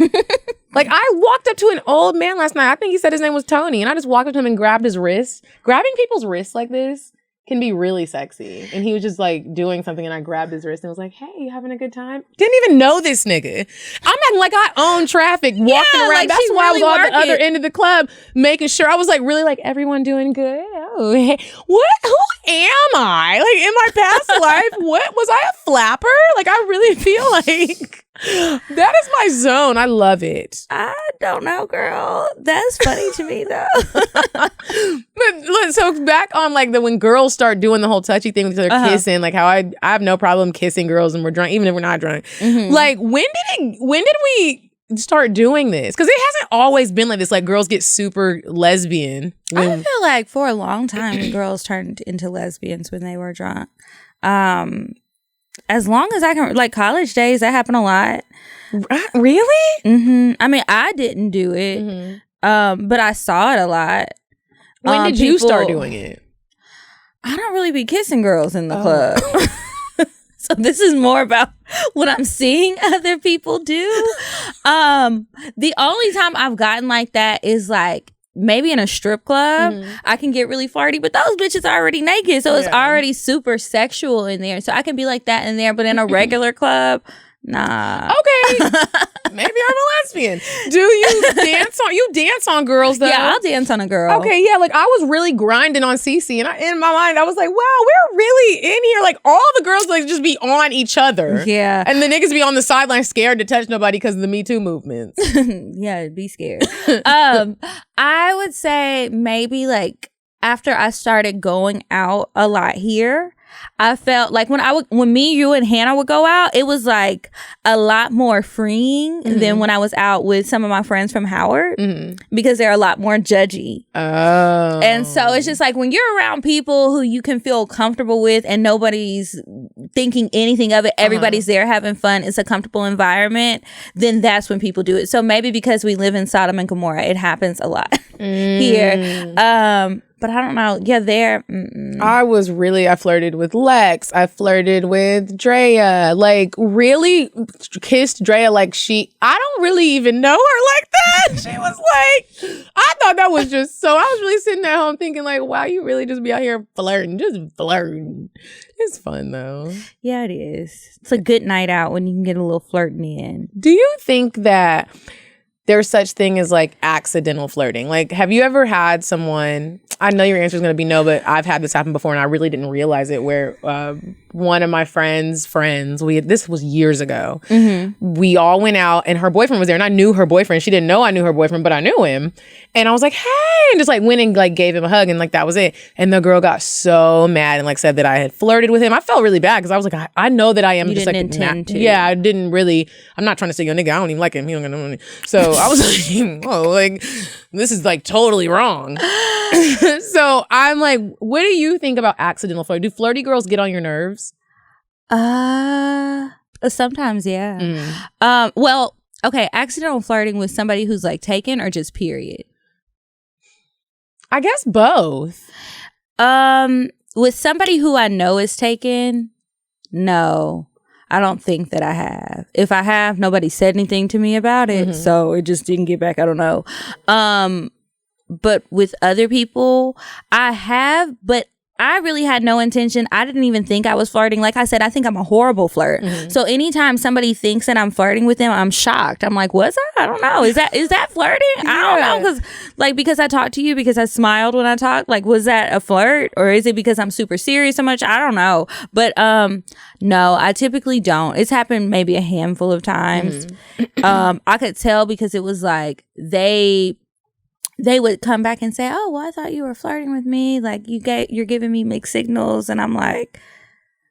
Like I walked up to an old man last night. I think he said his name was Tony, and I just walked up to him and grabbed his wrist. Grabbing people's wrists like this can be really sexy. And he was just like doing something and I grabbed his wrist and was like, hey, you having a good time? Didn't even know this nigga. I'm acting like I own traffic walking around. like That's why really I was on the other end of the club making sure. I was like, really like, everyone doing good? Oh, hey. What? Who am I? Like in my past life, what? Was I a flapper? Like I really feel like that is my zone. I love it. I don't know, girl. That's funny to me though. But look, so back on like when girls start doing the whole touchy thing with their kissing, like how I have no problem kissing girls and we're drunk, even if we're not drunk. Like when did we start doing this? Because it hasn't always been like this. Like girls get super lesbian. I feel like for a long time girls turned into lesbians when they were drunk. As long as I can, like college days, that happened a lot. Really? I mean, I didn't do it, but I saw it a lot. When did you start doing it? I don't really be kissing girls in the club. So this is more about what I'm seeing other people do. The only time I've gotten like that is like maybe in a strip club. I can get really flirty, but those bitches are already naked, so it's already super sexual in there. So I can be like that in there, but in a regular club, nah. Okay. Maybe I'm a lesbian. Do you dance on girls though? Yeah, I'll dance on a girl. Okay, yeah, like I was really grinding on Cece, and in my mind I was like, wow, we're really in here. Like all the girls like just be on each other. Yeah. And the niggas be on the sideline scared to touch nobody because of the Me Too movements. Yeah, be scared. I would say maybe like after I started going out a lot here, I felt like when me, you, and Hannah would go out, it was like a lot more freeing than when I was out with some of my friends from Howard because they're a lot more judgy. Oh. And so it's just like when you're around people who you can feel comfortable with and nobody's thinking anything of it, everybody's there having fun, it's a comfortable environment, then that's when people do it. So maybe because we live in Sodom and Gomorrah, it happens a lot here. But I don't know. Yeah, there. I flirted with Lex. I flirted with Drea. Like, really kissed Drea like I don't really even know her like that. She was like, I thought that was just so, I was really sitting at home thinking like, wow, you really just be out here flirting. Just flirting. It's fun though. Yeah, it is. It's a good night out when you can get a little flirting in. Do you think that there's such thing as like accidental flirting? Like, have you ever had someone, I know your answer is going to be no, but I've had this happen before and I really didn't realize it, where one of my friends, this was years ago. We all went out and her boyfriend was there and I knew her boyfriend. She didn't know I knew her boyfriend, but I knew him. And I was like, hey, and just like went and like gave him a hug and like that was it. And the girl got so mad and like said that I had flirted with him. I felt really bad because I was like, I know that I am you just didn't like, intend to. Yeah, I didn't really, I'm not trying to say yo nigga, I don't even like him. He don't got no money. So I was like, oh, like this is like totally wrong. So I'm like, what do you think about accidental flirting? Do flirty girls get on your nerves? Sometimes, yeah. Well, Okay, accidental flirting with somebody who's like taken or just period? I guess both. With somebody who I know is taken, no. I don't think that I have. If I have, nobody said anything to me about it. So it just didn't get back. I don't know. But with other people, I have, but I really had no intention. I didn't even think I was flirting. Like I said, I think I'm a horrible flirt. So anytime somebody thinks that I'm flirting with them, I'm shocked. I'm like, was I? I don't know. Is that flirting? I don't know. Because I talked to you, because I smiled when I talked, like, was that a flirt? Or is it because I'm super serious so much? I don't know. But no, I typically don't. It's happened maybe a handful of times. I could tell because it was like they would come back and say, oh, well, I thought you were flirting with me. Like, you're giving me mixed signals. And I'm like,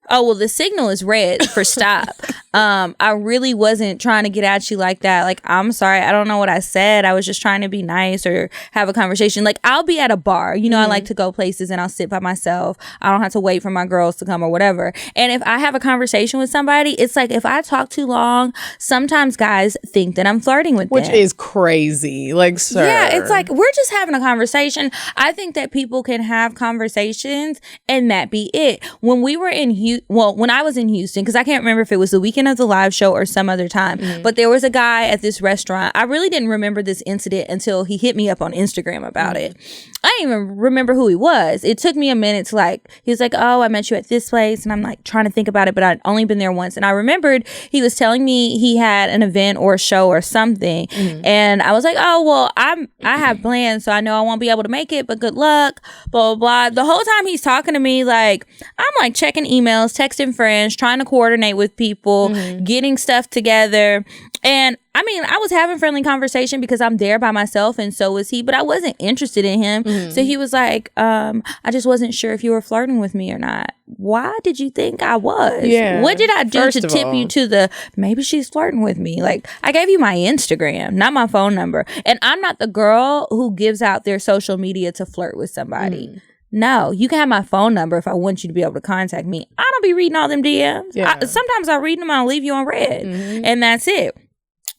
oh, well, the signal is red for stop. I really wasn't trying to get at you like that. Like, I'm sorry. I don't know what I said. I was just trying to be nice or have a conversation. Like, I'll be at a bar. You know, I like to go places and I'll sit by myself. I don't have to wait for my girls to come or whatever. And if I have a conversation with somebody, it's like if I talk too long, sometimes guys think that I'm flirting with them. Which is crazy. Like, sir. Yeah, it's like we're just having a conversation. I think that people can have conversations and that be it. When we were in when I was in Houston, because I can't remember if it was the weekend of the live show or some other time, but there was a guy at this restaurant. I really didn't remember this incident until he hit me up on Instagram about it. I didn't even remember who he was. It took me a minute to he was like, oh, I met you at this place. And I'm like trying to think about it, but I'd only been there once. And I remembered he was telling me he had an event or a show or something. And I was like, oh, well, I have plans, so I know I won't be able to make it, but good luck, blah, blah, blah. The whole time he's talking to me, like, I'm like checking emails, texting friends, trying to coordinate with people, getting stuff together. And I mean, I was having friendly conversation because I'm there by myself and so was he, but I wasn't interested in him. So he was like, I just wasn't sure if you were flirting with me or not. Why did you think I was? Yeah. What did I do to tip you to maybe she's flirting with me? Like, I gave you my Instagram, not my phone number. And I'm not the girl who gives out their social media to flirt with somebody. No, you can have my phone number if I want you to be able to contact me. I don't be reading all them DMs. Sometimes I read them and I'll leave you on red. And that's it.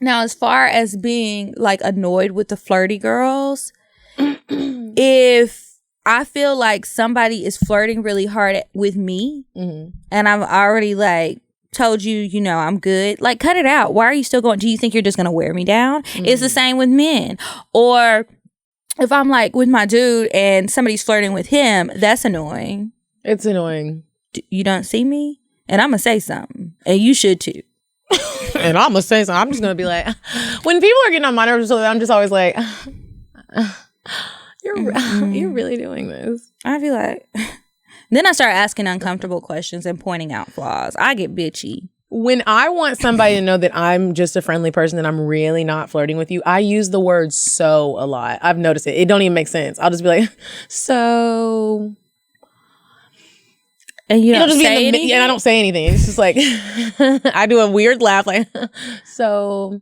Now, as far as being like annoyed with the flirty girls, if I feel like somebody is flirting really hard with me and I've already like told you, you know, I'm good, like cut it out. Why are you still going? Do you think you're just going to wear me down? It's the same with men. Or if I'm like with my dude and somebody's flirting with him, that's annoying. It's annoying. You don't see me? And I'm going to say something. And you should too. And I'm going to say something. I'm just going to be like, when people are getting on my nerves, I'm just always like, you're really doing this. I feel like... Then I start asking uncomfortable questions and pointing out flaws. I get bitchy. When I want somebody to know that I'm just a friendly person and I'm really not flirting with you, I use the word so a lot. I've noticed it. It don't even make sense. I'll just be like, so... And you don't say anything? And I don't say anything. It's just like, I do a weird laugh like, so...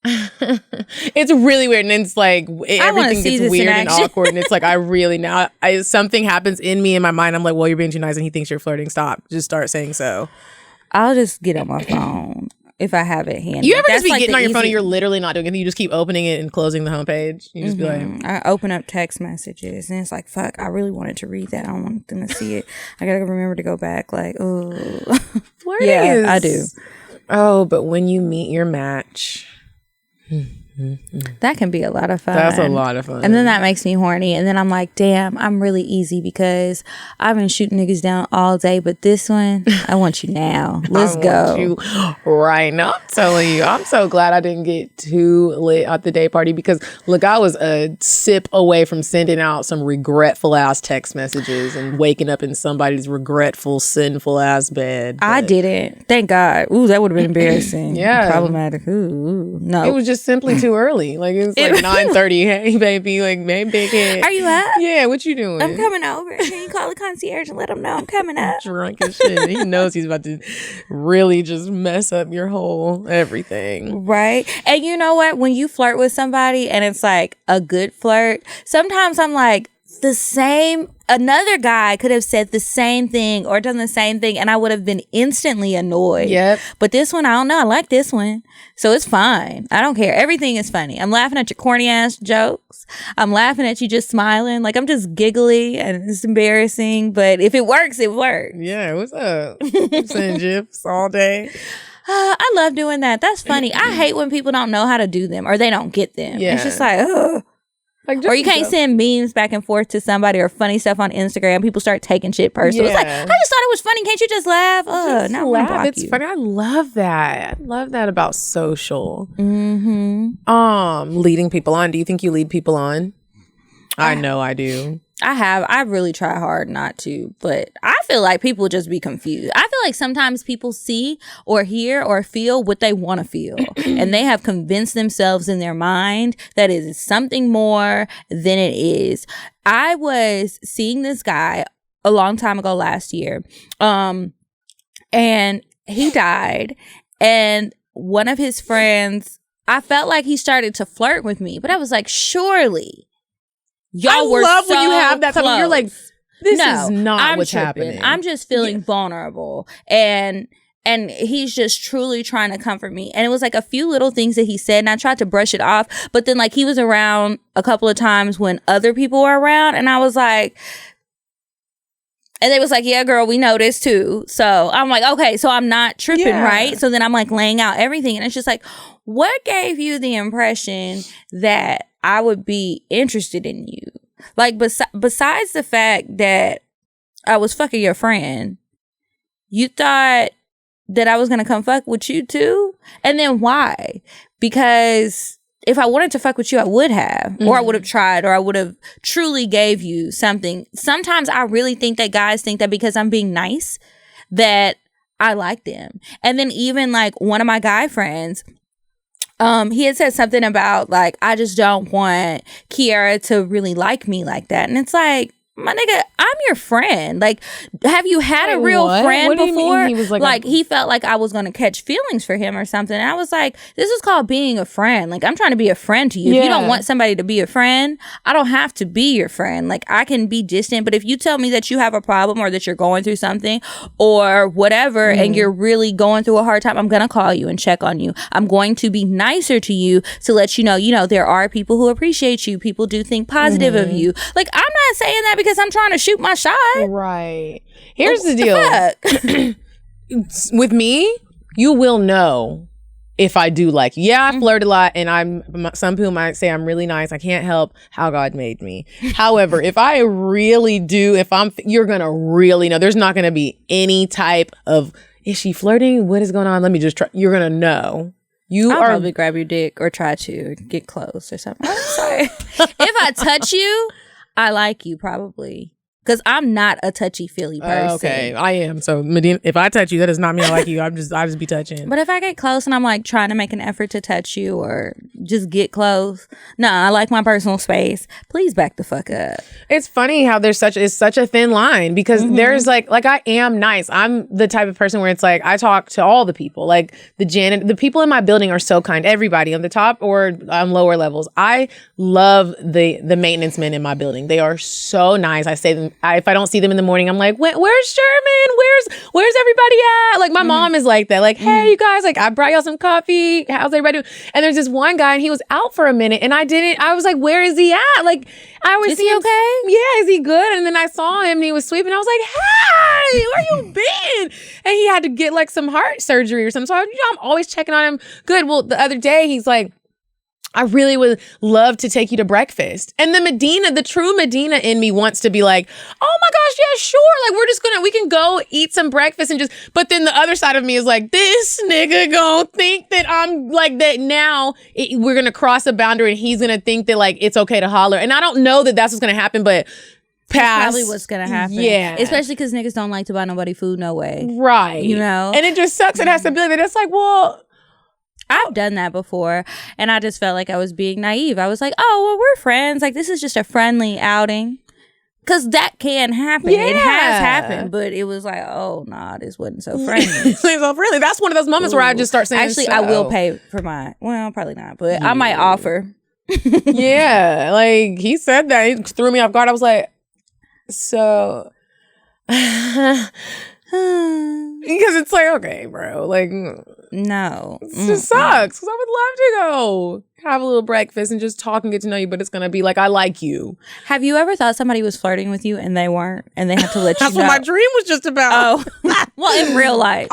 It's really weird, and it's like everything gets weird and awkward, and it's like something happens in me in my mind. I'm like, well, you're being too nice and he thinks you're flirting. Stop. Just start saying so. I'll just get on my phone if I have it handy. You ever just be getting on your phone and you're literally not doing anything? You just keep opening it and closing the homepage. You just be like, I open up text messages and it's like, fuck, I really wanted to read that. I don't want them to see it. I gotta remember to go back. Like, oh, flirting. Yeah, I do. Oh, but when you meet your match. That can be a lot of fun. That's a lot of fun. And then that makes me horny. And then I'm like, damn, I'm really easy because I've been shooting niggas down all day. But this one, I want you now. Let's go. You right now. I'm telling you, I'm so glad I didn't get too lit at the day party because, look, I was a sip away from sending out some regretful ass text messages and waking up in somebody's regretful, sinful ass bed. I didn't. Thank God. Ooh, that would have been embarrassing. Yeah. Problematic. Ooh. No. It was just simply too early. Like, it's like 9:30. Hey, baby. Like, hey, big head. Are you up? Yeah, what you doing? I'm coming over. Can you call the concierge and let him know I'm coming up? Drunk as shit. He knows he's about to really just mess up your whole everything. Right. And you know what? When you flirt with somebody and it's like a good flirt, sometimes I'm like, another guy could have said the same thing or done the same thing, and I would have been instantly annoyed. Yep. But this one, I don't know. I like this one. So it's fine. I don't care. Everything is funny. I'm laughing at your corny ass jokes. I'm laughing at you just smiling. Like, I'm just giggly and it's embarrassing. But if it works, it works. Yeah, what's up? Sending gifs all day. I love doing that. That's funny. I hate when people don't know how to do them or they don't get them. Yeah. It's just like, ugh. Like, Or you can't send memes back and forth to somebody or funny stuff on Instagram. People start taking shit personal. Yeah. It's like, I just thought it was funny. Can't you just laugh? Just Now laugh. block It's you. funny. I love that. I love that about social. Mm-hmm. Leading people on. Do you think you lead people on? I know I do. I really try hard not to, but I feel like people just be confused. I feel like sometimes people see or hear or feel what they want to feel, and they have convinced themselves in their mind that it is something more than it is. I was seeing this guy a long time ago last year, and he died, and one of his friends, I felt like he started to flirt with me, but I was like, surely. Y'all were love so when you have that time. You're like, this is not I'm what's tripping. happening. I'm just feeling vulnerable. And he's just truly trying to comfort me. And it was like a few little things that he said, and I tried to brush it off. But then, like, he was around a couple of times when other people were around, and I was like, and they was like, yeah, girl, we know this too. So I'm like, okay, so I'm not tripping, right? So then I'm like laying out everything. And it's just like, what gave you the impression that I would be interested in you? Like, besides the fact that I was fucking your friend, you thought that I was going to come fuck with you too? And then why? Because if I wanted to fuck with you, I would have, or I would have tried, or I would have truly gave you something. Sometimes I really think that guys think that because I'm being nice, that I like them. And then even like one of my guy friends, he had said something about like, I just don't want Kiara to really like me like that. And it's like, my nigga, I'm your friend. Like, have you had a real friend What do you before? mean he was like he felt like I was going to catch feelings for him or something. And I was like, this is called being a friend. Like, I'm trying to be a friend to you. If you don't want somebody to be a friend, I don't have to be your friend. Like, I can be distant. But if you tell me that you have a problem or that you're going through something or whatever, and you're really going through a hard time, I'm going to call you and check on you. I'm going to be nicer to you to let you know, there are people who appreciate you. People do think positive of you. Like, I'm not saying that because I'm trying to shoot my shot. Right. Here's the deal. With me, you will know if I do like you. Yeah, I flirt a lot, and some people might say I'm really nice. I can't help how God made me. However, if I really do, you're gonna really know. There's not gonna be any type of, is she flirting? What is going on? Let me just try. You're gonna know. I'll probably grab your dick or try to get close or something. I'm sorry. If I touch you, I like you probably. Because I'm not a touchy-feely person. Okay, I am. So, Medina, if I touch you, that does not mean I like you. I just be touching. But if I get close and I'm like trying to make an effort to touch you or just get close, I like my personal space. Please back the fuck up. It's funny how it's such a thin line because there's like I am nice. I'm the type of person where it's like I talk to all the people. Like the people in my building are so kind. Everybody on the top or on lower levels. I love the maintenance men in my building. They are so nice. I say them. If I don't see them in the morning, I'm like, where's Sherman? Where's everybody at? Like my mom is like that. Like, hey, you guys, like I brought y'all some coffee. How's everybody doing? And there's this one guy and he was out for a minute and I was like, where is he at? Like I was, is he okay? Yeah, is he good? And then I saw him and he was sweeping. I was like, hey, where you been? And he had to get like some heart surgery or something. So I'm always checking on him. Good. Well, the other day he's like, I really would love to take you to breakfast. And the true Medina in me wants to be like, oh my gosh, yeah, sure. Like we can go eat some breakfast and but then the other side of me is like, this nigga gonna think that I'm like that now. We're gonna cross a boundary and he's gonna think that like it's okay to holler. And I don't know that that's what's gonna happen, but That's probably what's gonna happen. Yeah. Especially because niggas don't like to buy nobody food, no way. Right. And it just sucks. It has to be like that. It's like, well, I've done that before and I just felt like I was being naive. I was like, oh, well, we're friends. Like, this is just a friendly outing. Because that can happen. Yeah. It has happened. But it was like, oh, nah, this wasn't so friendly. So really, that's one of those moments where I just start saying, actually, I will pay for mine. Well, probably not. But I might offer. Yeah, like he said that. He threw me off guard. I was like, so because it's like, okay, bro, like No. it just sucks because I would love to go have a little breakfast and just talk and get to know you, but it's gonna be like, I like you. Have you ever thought somebody was flirting with you and they weren't, and they had to let you know? That's what my dream was just about. Oh, well, in real life.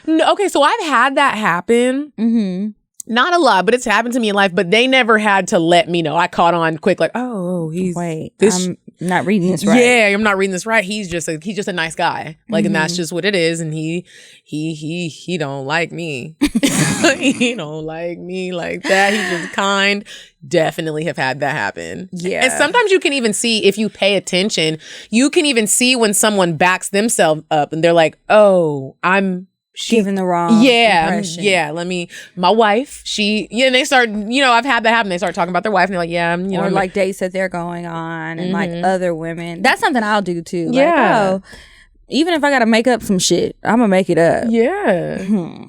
No, okay, so I've had that happen. Mm-hmm. Not a lot, but it's happened to me in life. But they never had to let me know. I caught on quick, like, oh, he's I'm not reading this right. Yeah, I'm not reading this right. He's just a nice guy, like, and that's just what it is. And he don't like me. He don't like me like that. He's just kind. Definitely have had that happen. Yeah, and sometimes you can even see, if you pay attention, you can even see when someone backs themselves up and they're like, oh, giving the wrong impression. My wife, and they start, I've had that happen. They start talking about their wife and they're like, yeah, or like dates that they're going on and like other women. That's something I'll do too. Yeah. Like, even if I got to make up some shit, I'm going to make it up. Yeah.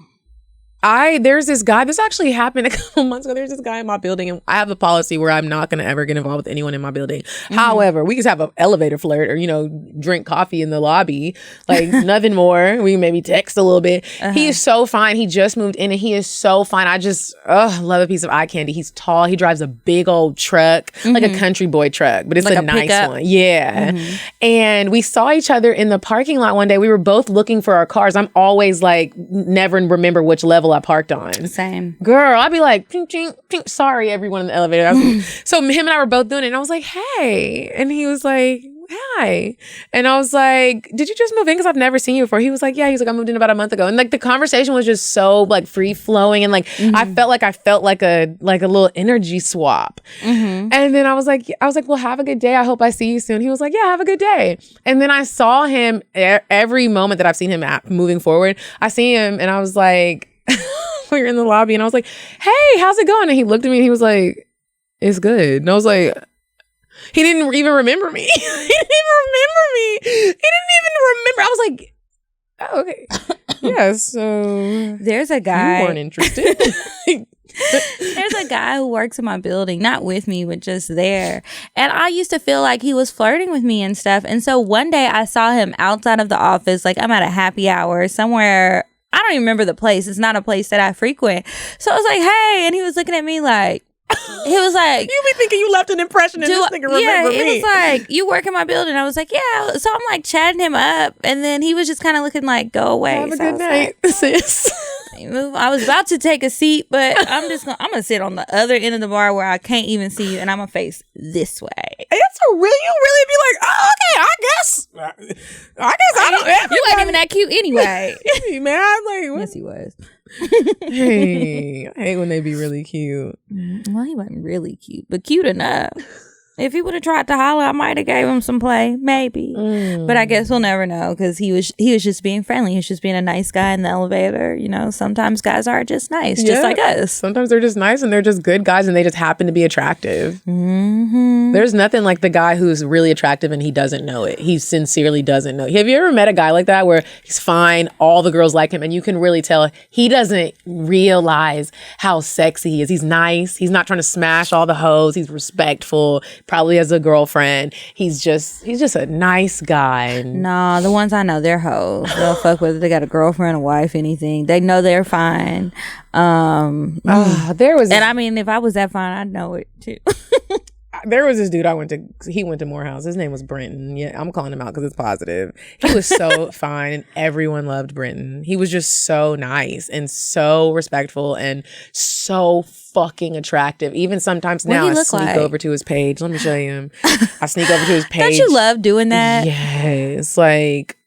There's this guy, this actually happened a couple months ago. There's this guy in my building, and I have a policy where I'm not going to ever get involved with anyone in my building. However, we just have an elevator flirt or, drink coffee in the lobby, like nothing more. We maybe text a little bit. He is so fine. He just moved in and he is so fine. I just love a piece of eye candy. He's tall. He drives a big old truck, like a country boy truck, but it's like a nice pickup one. Yeah. And we saw each other in the parking lot one day. We were both looking for our cars. I'm always like, never remember which level I parked on. Same. Girl, I'd be like, ching, ching, ching. Sorry, everyone in the elevator. So him and I were both doing it. And I was like, hey. And he was like, hi. And I was like, did you just move in? Because I've never seen you before. He was like, yeah. He's like, I moved in about a month ago. And like the conversation was just so like free flowing. And like, I felt like a little energy swap. And then I was like, well, have a good day. I hope I see you soon. He was like, yeah, have a good day. And then I saw him every moment that I've seen him moving forward. I see him and I was like, we were in the lobby and I was like, hey, how's it going? And he looked at me and he was like, it's good. And I was like, he didn't even remember me. He didn't even remember. I was like, oh, okay. Yeah, so there's a guy. You weren't interested. There's a guy who works in my building, not with me, but just there. And I used to feel like he was flirting with me and stuff. And so one day I saw him outside of the office, like I'm at a happy hour somewhere. I don't even remember the place. It's not a place that I frequent. So I was like, hey. And he was looking at me like, he was like, you be thinking you left an impression and this nigga remember me. Yeah, he was like, you work in my building. I was like, yeah. So I'm like chatting him up. And then he was just kind of looking like, go away. Have a good night, sis. I was about to take a seat, but I'm gonna sit on the other end of the bar where I can't even see you, and I'm gonna face this way. It's a real. You really be like, oh, okay, I guess I don't. You ain't even that cute anyway. Hey, man, like, yes, he was. Hey, I hate when they be really cute. Well, he wasn't really cute, but cute enough. If he would have tried to holler, I might have gave him some play, maybe. But I guess we'll never know because he was just being friendly. He was just being a nice guy in the elevator. Sometimes guys are just nice, just like us. Sometimes they're just nice and they're just good guys and they just happen to be attractive. There's nothing like the guy who's really attractive and he doesn't know it. He sincerely doesn't know. Have you ever met a guy like that where he's fine, all the girls like him, and you can really tell he doesn't realize how sexy he is. He's nice. He's not trying to smash all the hoes. He's respectful. Probably has a girlfriend. He's just a nice guy. Nah, the ones I know, they're hoes. They'll fuck whether they got a girlfriend, a wife, anything. They know they're fine. And I mean, if I was that fine, I'd know it too. There was this dude he went to Morehouse. His name was Brenton. Yeah, I'm calling him out because it's positive. He was so fine and everyone loved Brenton. He was just so nice and so respectful and so fucking attractive. Even sometimes now I sneak over to his page. Let me show you him. I sneak over to his page. Don't you love doing that? Yes. Like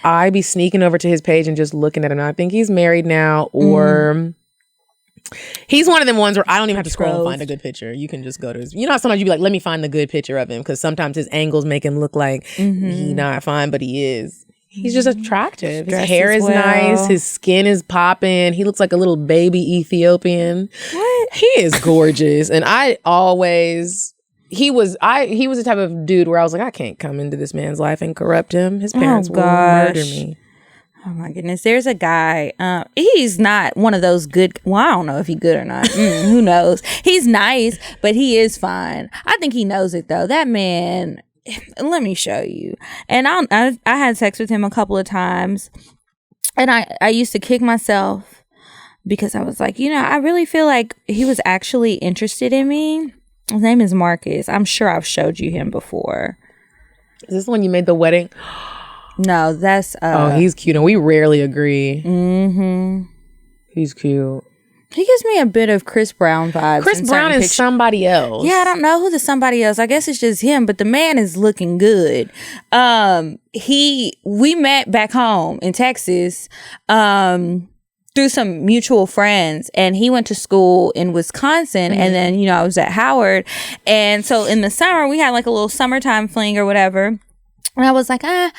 I be sneaking over to his page and just looking at him. I think he's married now or... He's one of them ones where I don't even have to scroll and find a good picture. You can just go to his... sometimes you be like, let me find the good picture of him because sometimes his angles make him look like he not fine, but he is. He's just attractive. His hair is nice. His skin is popping. He looks like a little baby Ethiopian. What? He is gorgeous. And he was the type of dude where I was like, I can't come into this man's life and corrupt him. His parents will murder me. Oh my goodness. There's a guy. He's not one of those good. Well, I don't know if he's good or not. Who knows? He's nice, but he is fine. I think he knows it though. That man. Let me show you. And I had sex with him a couple of times, and I used to kick myself because I was like, I really feel like he was actually interested in me. His name is Marcus. I'm sure I've showed you him before. Is this the one you made the wedding? No, that's he's cute, and we rarely agree. Mm-hmm. He's cute. He gives me a bit of Chris Brown vibes. Chris Brown is somebody else. Yeah, I don't know who the somebody else. I guess it's just him, but the man is looking good. We met back home in Texas through some mutual friends, and he went to school in Wisconsin, and then I was at Howard, and so in the summer we had like a little summertime fling or whatever. And I was like, I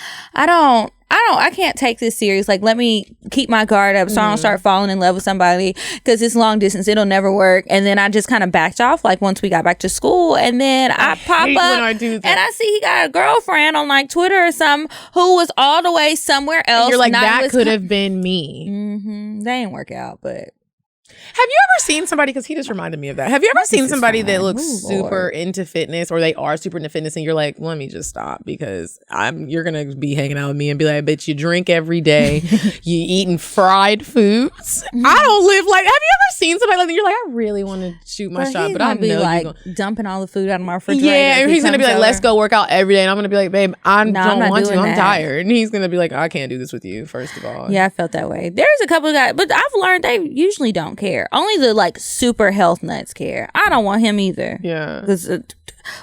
can't take this serious. Like, let me keep my guard up so I don't start falling in love with somebody, because it's long distance. It'll never work. And then I just kind of backed off, like, once we got back to school. And then I pop up and I see he got a girlfriend on, like, Twitter or something who was all the way somewhere else. And you're like, that could have been me. Mm-hmm. They didn't work out, but... Have you ever seen somebody, because he just reminded me of that. Have you ever seen somebody that looks super into fitness, or they are super into fitness, and you're like, let me just stop, because you're going to be hanging out with me and be like, I bet you drink every day. You eating fried foods. I don't live like, have you ever seen somebody like that? You're like, I really want to shoot my shot, but I'm be like dumping all the food out of my refrigerator. Yeah, and he's going to be like, let's go work out every day. And I'm going to be like, babe, I don't want to. I'm tired. And he's going to be like, I can't do this with you, first of all. Yeah, I felt that way. There's a couple of guys, but I've learned they usually don't care. Only the like super health nuts care. I don't want him either. Yeah. Because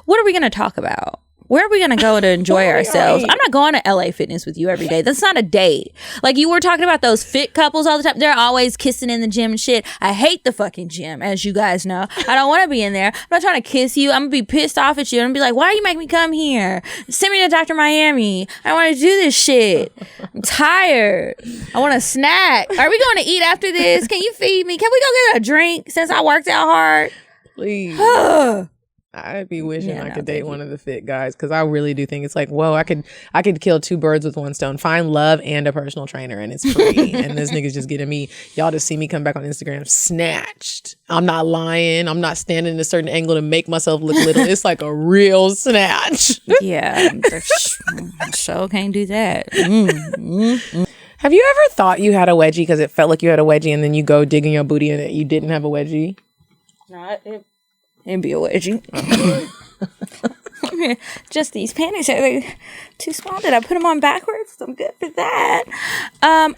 what are we going to talk about? Where are we going to go to enjoy ourselves? I'm not going to LA Fitness with you every day. That's not a date. Like, you were talking about those fit couples all the time. They're always kissing in the gym and shit. I hate the fucking gym, as you guys know. I don't want to be in there. I'm not trying to kiss you. I'm going to be pissed off at you. I'm going to be like, why do you make me come here? Send me to Dr. Miami. I want to do this shit. I'm tired. I want a snack. Are we going to eat after this? Can you feed me? Can we go get a drink since I worked out hard? Please. I'd be wishing I could date one of the fit guys, because I really do think it's like, whoa, I could kill two birds with one stone. Find love and a personal trainer, and it's free. And this nigga's just getting me. Y'all just see me come back on Instagram snatched. I'm not lying. I'm not standing in a certain angle to make myself look little. It's like a real snatch. Yeah, sure can't do that. Have you ever thought you had a wedgie because it felt like you had a wedgie, and then you go digging your booty and you didn't have a wedgie? No, it'd be a wedgie. Just these panties are too small. Did I put them on backwards? I'm good for that.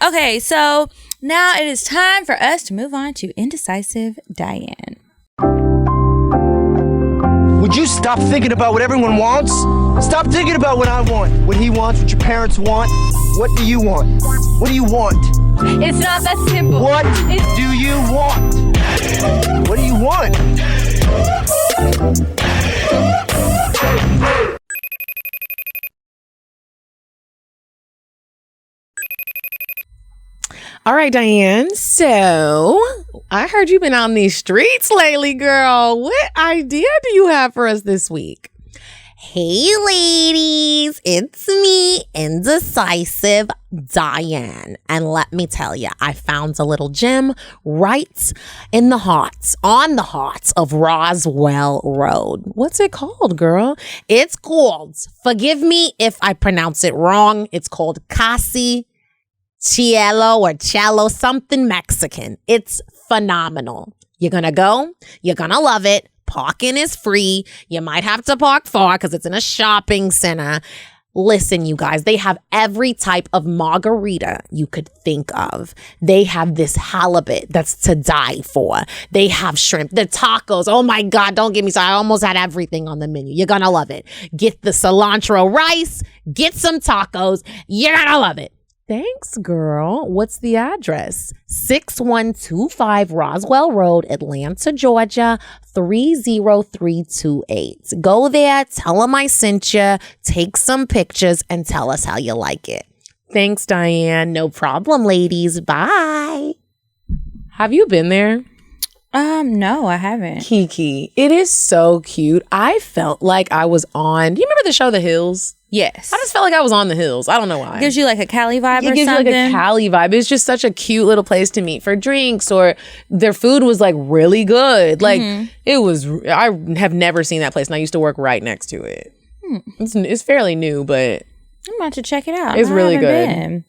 Okay, so now it is time for us to move on to Indecisive Diane. Would you stop thinking about what everyone wants? Stop thinking about what I want, what he wants, what your parents want. What do you want? What do you want? It's not that simple. What do you want? What do you want? All right, Diane. So I heard you've been out in these streets lately, girl. What idea do you have for us this week? Hey ladies, it's me, Indecisive Diane. And let me tell you, I found a little gym right in the heart, on the heart of Roswell Road. What's it called, girl? It's called, forgive me if I pronounce it wrong, it's called Casi Cielo or Cello, something Mexican. It's phenomenal. You're gonna go, you're gonna love it. Parking is free. You might have to park far because it's in a shopping center. Listen, you guys, they have every type of margarita you could think of. They have this halibut that's to die for. They have shrimp, the tacos. Oh my God, don't get me started. I almost had everything on the menu. You're gonna love it. Get the cilantro rice, get some tacos. You're gonna love it. Thanks, girl. What's the address? 6125 Roswell Road, Atlanta, Georgia, 30328. Go there, tell them I sent you, take some pictures, and tell us how you like it. Thanks, Diane. No problem, ladies. Bye. Have you been there? No, I haven't. Kiki, it is so cute. I felt like I was on, do you remember the show The Hills? Yes. I just felt like I was on the hills. I don't know why. Gives you like a Cali vibe It or gives something. you like a Cali vibe. It's just such a cute little place to meet for drinks, or their food was like really good. Like it was, I have never seen that place, and I used to work right next to it. It's fairly new, but I'm about to check it out. It's really good. Been.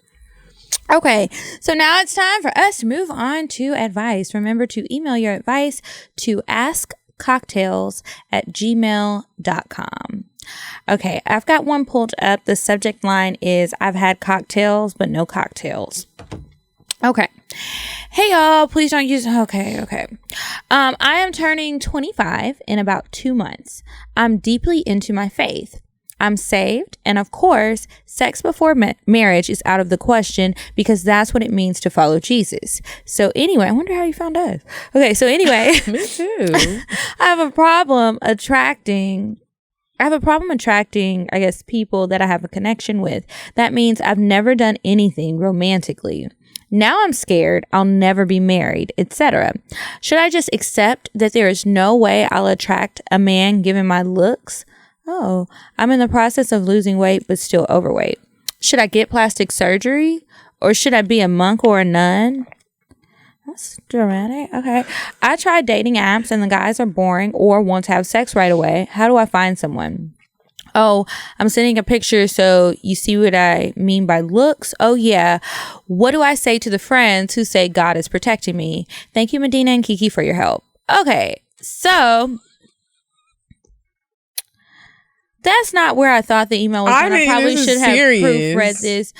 Okay, so now it's time for us to move on to advice. Remember to email your advice to askcocktails@gmail.com. Okay, I've got one pulled up. The subject line is, I've had cocktails, but no cocktails. Okay. Hey, y'all, please don't use... Okay. I am turning 25 in about 2 months. I'm deeply into my faith. I'm saved, and of course, sex before marriage is out of the question because that's what it means to follow Jesus. So anyway, I wonder how you found us. Okay, so anyway. me too. I have a problem attracting, I guess, people that I have a connection with. That means I've never done anything romantically. Now I'm scared I'll never be married, etc. Should I just accept that there is no way I'll attract a man given my looks? Oh, I'm in the process of losing weight but still overweight. Should I get plastic surgery? Or should I be a monk or a nun? That's dramatic. Okay. I tried dating apps and the guys are boring or want to have sex right away. How do I find someone? Oh, I'm sending a picture so you see what I mean by looks. Oh, yeah. What do I say to the friends who say God is protecting me? Thank you, Medina and Kiki, for your help. Okay, so that's not where I thought the email was. I probably should have proofread this.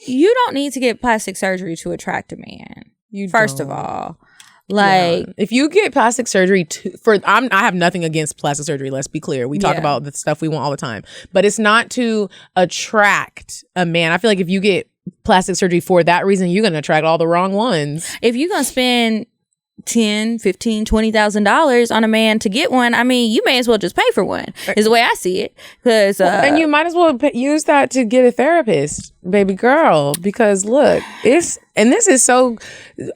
You don't need to get plastic surgery to attract a man. First of all. Like, if you get plastic surgery I have nothing against plastic surgery. Let's be clear. We talk about the stuff we want all the time, but it's not to attract a man. I feel like if you get plastic surgery for that reason, you're going to attract all the wrong ones. If you're going to spend $10,000, $15,000, $20,000 on a man to get one, I mean, you may as well just pay for one, is the way I see it. And you might as well use that to get a therapist, baby girl, because look, this is so,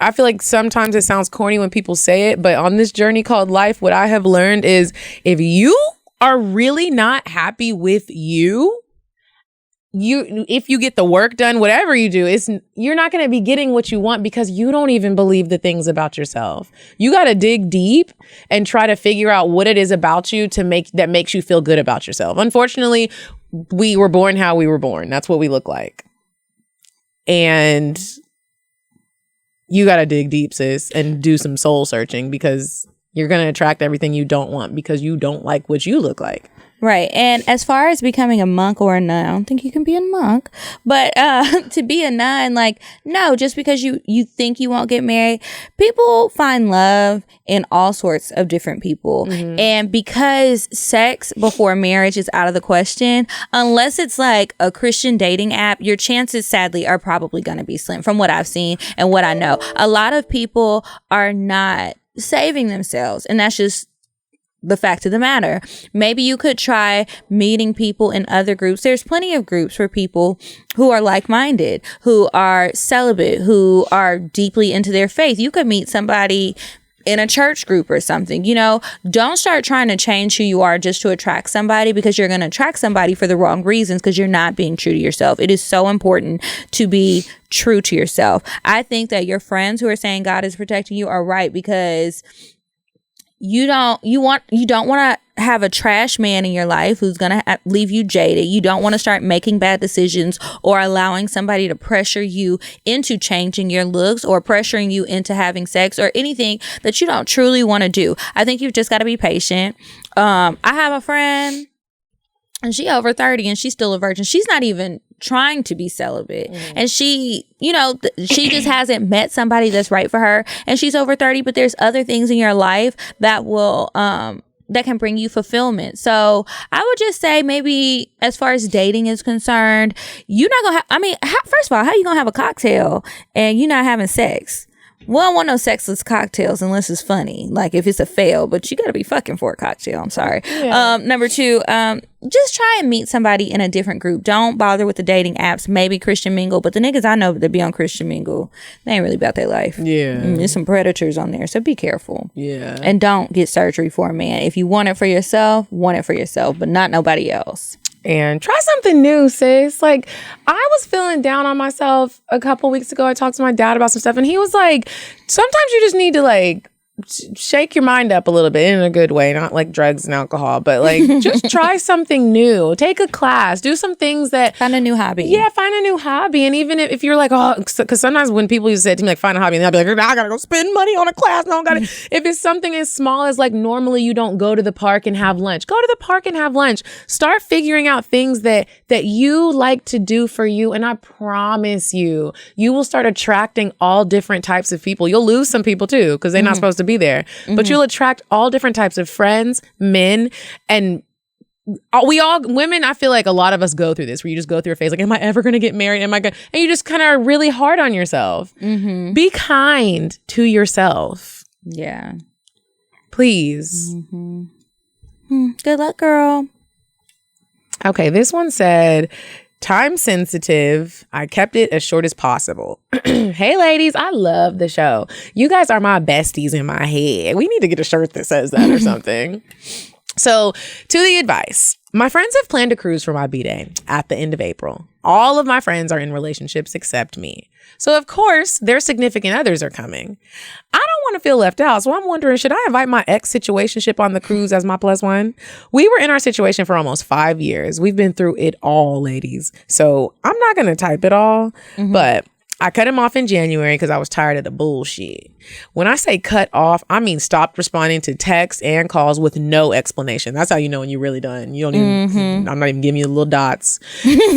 I feel like sometimes it sounds corny when people say it, but on this journey called life, what I have learned is if you are really not happy with if you get the work done, whatever you do, you're not going to be getting what you want because you don't even believe the things about yourself. You got to dig deep and try to figure out what it is about you that makes you feel good about yourself. Unfortunately, we were born how we were born. That's what we look like. And you got to dig deep, sis, and do some soul searching because you're going to attract everything you don't want because you don't like what you look like. Right. And as far as becoming a monk or a nun, I don't think you can be a monk, but to be a nun, like, no, just because you think you won't get married, people find love in all sorts of different people. Mm-hmm. And because sex before marriage is out of the question, unless it's like a Christian dating app, your chances sadly are probably going to be slim from what I've seen and what I know. A lot of people are not saving themselves, and that's just the fact of the matter. Maybe you could try meeting people in other groups. There's plenty of groups for people who are like-minded, who are celibate, who are deeply into their faith. You could meet somebody in a church group or something. You know, don't start trying to change who you are just to attract somebody, because you're going to attract somebody for the wrong reasons because you're not being true to yourself. It is so important to be true to yourself. I think that your friends who are saying God is protecting you are right, because you don't want to have a trash man in your life who's going to leave you jaded. You don't want to start making bad decisions or allowing somebody to pressure you into changing your looks or pressuring you into having sex or anything that you don't truly want to do. I think you've just got to be patient. I have a friend and she over 30 and she's still a virgin. She's not even trying to be celibate. And she, she just hasn't met somebody that's right for her. And she's over 30, but there's other things in your life that will, that can bring you fulfillment. So I would just say maybe as far as dating is concerned, you're not going to have, first of all, how you going to have a cocktail and you're not having sex? We don't want no sexless cocktails unless it's funny, like if it's a fail, but you got to be fucking for a cocktail. I'm sorry. Yeah. Number two, just try and meet somebody in a different group. Don't bother with the dating apps, maybe Christian Mingle, but the niggas I know that be on Christian Mingle, they ain't really about their life. Yeah. There's some predators on there, so be careful. Yeah. And don't get surgery for a man. If you want it for yourself, but not nobody else. and try something new, sis. Like, I was feeling down on myself a couple weeks ago. I talked to my dad about some stuff, and he was like, sometimes you just need to, like, shake your mind up a little bit in a good way, not like drugs and alcohol, but like just try something new. Take a class, do some things that Find a new hobby. Yeah, find a new hobby. And even if you're like, oh, because sometimes when people used to say to me, like, find a hobby, and I'll be like, I gotta go spend money on a class. No, I gotta. If it's something as small as like normally you don't go to the park and have lunch, go to the park and have lunch. Start figuring out things that you like to do for you. And I promise you will start attracting all different types of people. You'll lose some people too, because they're not supposed to be there. But you'll attract all different types of friends, men, and women. I feel like a lot of us go through this where you just go through a phase like, am I ever going to get married? Am I going? And you just kind of are really hard on yourself. Be kind to yourself. Yeah. Please. Good luck, girl. Okay, this one said, time sensitive. I kept it as short as possible. Hey, ladies, I love the show. You guys are my besties in my head. We need to get a shirt that says that or something. So, to the advice, my friends have planned a cruise for my B-Day at the end of April. All of my friends are in relationships except me. So, of course, their significant others are coming. I don't want to feel left out, so I'm wondering, should I invite my ex-situationship on the cruise as my plus one? We were in our situation for almost 5 years. We've been through it all, ladies. So, I'm not going to type it all, but I cut him off in January because I was tired of the bullshit. When I say cut off, I mean stopped responding to texts and calls with no explanation. That's how you know when you're really done. You don't even, I'm not even giving you the little dots.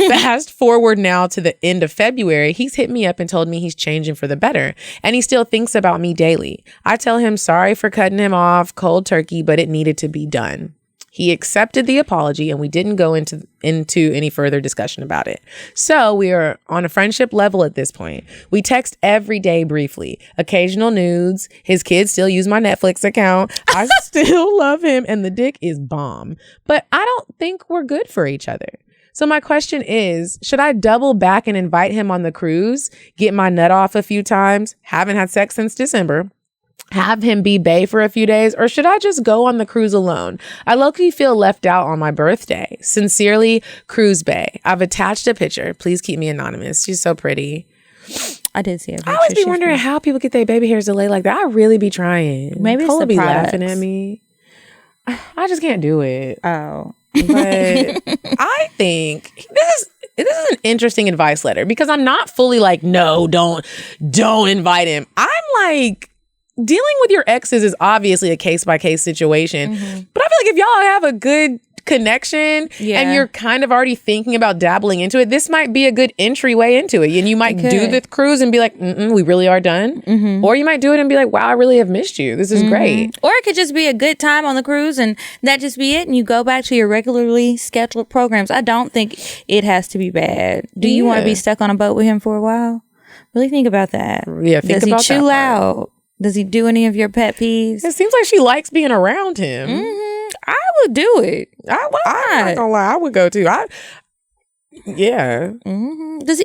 Fast forward now to the end of February, he's hit me up and told me he's changing for the better. And he still thinks about me daily. I tell him sorry for cutting him off cold turkey, but it needed to be done. He accepted the apology and we didn't go into any further discussion about it. So we are on a friendship level at this point. We text every day briefly, occasional nudes. His kids still use my Netflix account. I still love him and the dick is bomb. But I don't think we're good for each other. So my question is, should I double back and invite him on the cruise, get my nut off a few times, haven't had sex since December, have him be bae for a few days, or should I just go on the cruise alone? I low-key feel left out on my birthday. Sincerely, Cruise Bae. I've attached a picture. Please keep me anonymous. She's so pretty. I did see a picture. I always be wondering how people get their baby hairs delayed like that. I really be trying. Maybe Cole it's the be products. laughing at me. I just can't do it. Oh. But I think this is an interesting advice letter because I'm not fully like, no, don't invite him. I'm like, dealing with your exes is obviously a case-by-case situation. But I feel like if y'all have a good connection and you're kind of already thinking about dabbling into it, this might be a good entryway into it. And you might do the cruise and be like, we really are done. Or you might do it and be like, wow, I really have missed you. This is great. Or it could just be a good time on the cruise and that just be it. And you go back to your regularly scheduled programs. I don't think it has to be bad. Do you want to be stuck on a boat with him for a while? Really think about that. Yeah, think about that. Does he chew out? Does he do any of your pet peeves? It seems like she likes being around him. I would do it. I'm not gonna lie, I would go too. Yeah.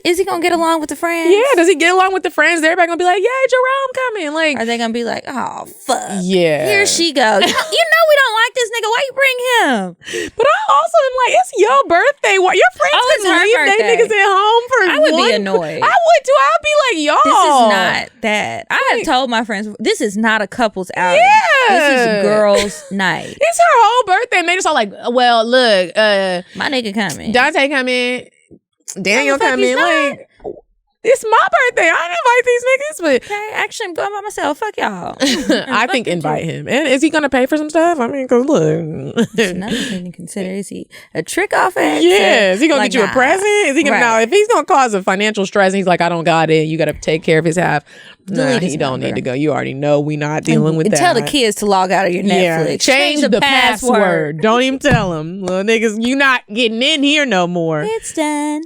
Is he gonna get along with the friends? Yeah, does he get along with the friends? Everybody gonna be like, yeah, Jerome coming. Like, are they gonna be like, oh fuck, yeah, here she goes. you know we don't like this nigga. Why you bring him? But I also am like, it's your birthday. What your friends it's can her leave birthday. they niggas at home for? I would be annoyed. I would too. I'd be like, y'all. This is not that. I have told my friends this is not a couple's outing. Yeah. This is girls' night. It's her whole birthday, and they just all like, well, look, my nigga coming. Dante coming. Daniel fuck coming. he's Like, it's my birthday. I didn't invite these niggas, but okay, actually, I'm going by myself. Fuck y'all. I think invite him. And is he gonna pay for some stuff? I mean, cause look, it's another thing to consider. Is he a trick off ex? Yeah, is he gonna like, get you a present? Is he gonna now? If he's gonna cause a financial stress, and he's like, I don't got it. You got to take care of his half. Nah, he don't need to go. You already know we not dealing with that. Tell the kids to log out of your Netflix. Yeah, change the password. Don't even tell them, little niggas. You not getting in here no more. It's done.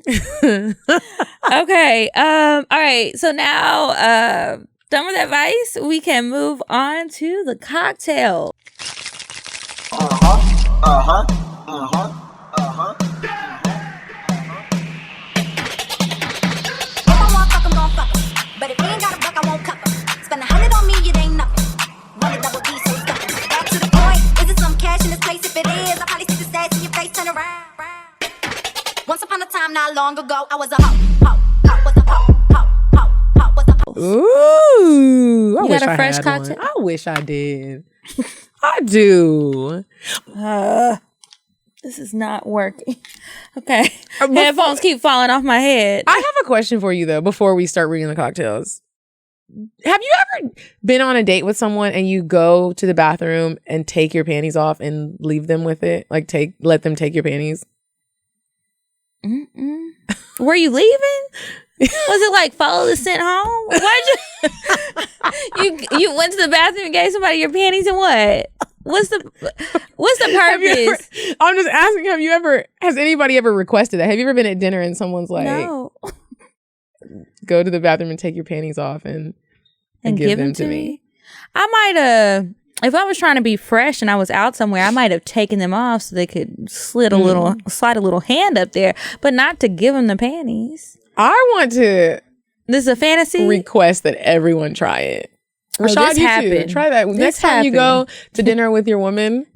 Okay. All right. So now, done with advice, we can move on to the cocktail. But if he ain't got a buck, I won't cup him. Spend 100 on me, it ain't nothing. Run a double D, so stuck him. Back to the point, is it some cash in this place? If it is, I'll probably stick the stats in your face, turn around. long ago I was a hoe, was a hoe, was a hoe. Ooh, You got a fresh cocktail? I wish I did. I do. This is not working. Okay. Headphones keep falling off my head. I have a question for you though before we start reading the cocktails. Have you ever been on a date with someone and you go to the bathroom and take your panties off and leave them with it? Like let them take your panties? Mm-mm. Were you leaving? Was it like follow the scent home? Why'd you went to the bathroom and gave somebody your panties and what? What's the purpose? I'm just asking, has anybody ever requested that? Have you ever been at dinner and someone's like, no. Go to the bathroom and take your panties off and give them to me? I might have, if I was trying to be fresh and I was out somewhere, I might have taken them off so they could slide a little hand up there, but not to give them the panties. I want to. This is a fantasy? Request that everyone try it. Rashad, you too. Try that. Next time you go to dinner with your woman,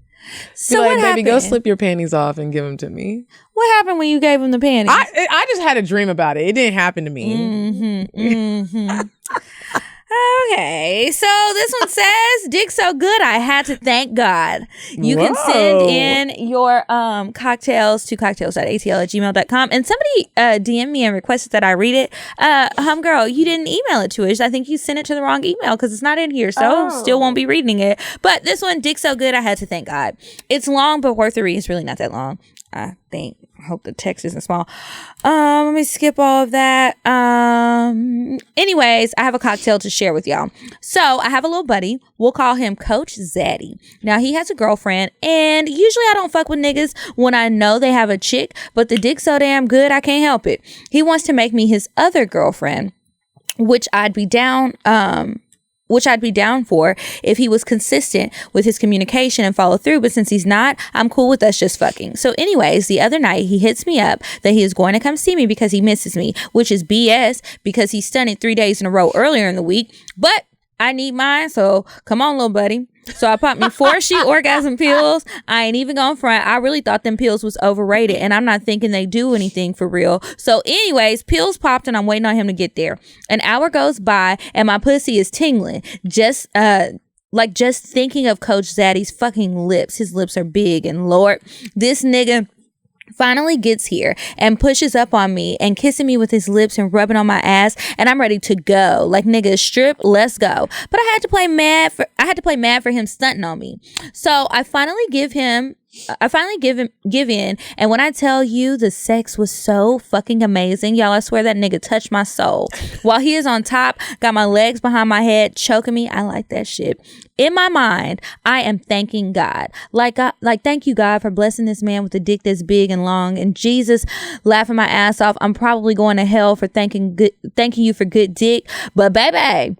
so be like, baby, go slip your panties off and give them to me. What happened when you gave him the panties? I just had a dream about it. It didn't happen to me. Okay, so this one says, dick so good, I had to thank God. You can send in your cocktails to cocktails.atl@gmail.com. And somebody DM me and requested that I read it. Girl, you didn't email it to us. I think you sent it to the wrong email because it's not in here, so still won't be reading it. But this one, dick so good, I had to thank God. It's long, but worth the read. It's really not that long, I think. I hope the text isn't small. Let me skip all of that. Anyways, I have a cocktail to share with y'all. So I have a little buddy. We'll call him Coach Zaddy. Now he has a girlfriend, and usually I don't fuck with niggas when I know they have a chick, but the dick's so damn good I can't help it. He wants to make me his other girlfriend, which I'd be down for if he was consistent with his communication and follow through. But since he's not, I'm cool with us just fucking. So anyways, the other night he hits me up that he is going to come see me because he misses me, which is BS because he stunted 3 days in a row earlier in the week. But I need mine, so come on, little buddy. So I popped me 4 sheet orgasm pills. I ain't even gonna front. I really thought them pills was overrated, and I'm not thinking they do anything for real. So anyways, pills popped and I'm waiting on him to get there. An hour goes by and my pussy is tingling. Just thinking of Coach Zaddy's fucking lips. His lips are big, and Lord, this nigga finally gets here and pushes up on me and kissing me with his lips and rubbing on my ass, and I'm ready to go. Like, nigga, strip, let's go. But I had to play mad for him stunting on me. So I finally give in, and when I tell you the sex was so fucking amazing, y'all, I swear that nigga touched my soul. While he is on top, got my legs behind my head, choking me. I like that shit. In my mind, I am thanking God. Like thank you, God, for blessing this man with a dick that's big and long. And Jesus, laughing my ass off. I'm probably going to hell for thanking you for good dick. But baby,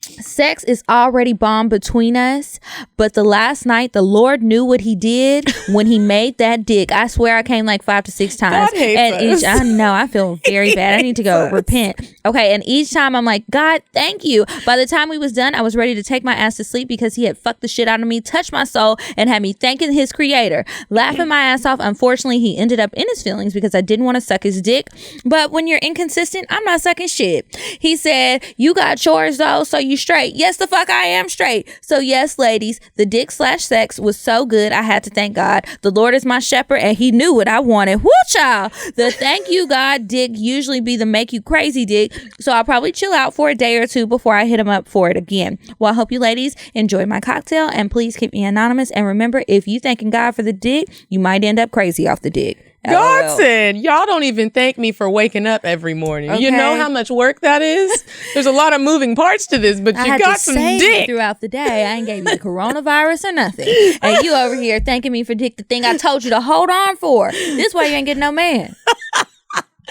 sex is already bomb between us, but the last night the Lord knew what he did when he made that dick. I swear I came like 5 to 6 times. I know, I feel very bad. I need to go repent. Okay, and each time I'm like, God, thank you. By the time we was done, I was ready to take my ass to sleep because he had fucked the shit out of me, touched my soul, and had me thanking his creator, laughing my ass off. Unfortunately, he ended up in his feelings because I didn't want to suck his dick. But when you're inconsistent, I'm not sucking shit. He said, you got chores though, so you straight. Yes, the fuck I am straight. So yes, ladies, the dick/sex was so good I had to thank God. The Lord is my shepherd and he knew what I wanted. Woo, child. The thank you God dick usually be the make you crazy dick, so I'll probably chill out for a day or two before I hit him up for it again. Well, I hope you ladies enjoy my cocktail, and please keep me anonymous. And remember, if you thanking God for the dick, you might end up crazy off the dick. Godson, y'all don't even thank me for waking up every morning. Okay. You know how much work that is? There's a lot of moving parts to this, but you got some dick throughout the day. I ain't gave you the coronavirus or nothing. And you over here thanking me for dick, the thing I told you to hold on for. This way you ain't getting no man.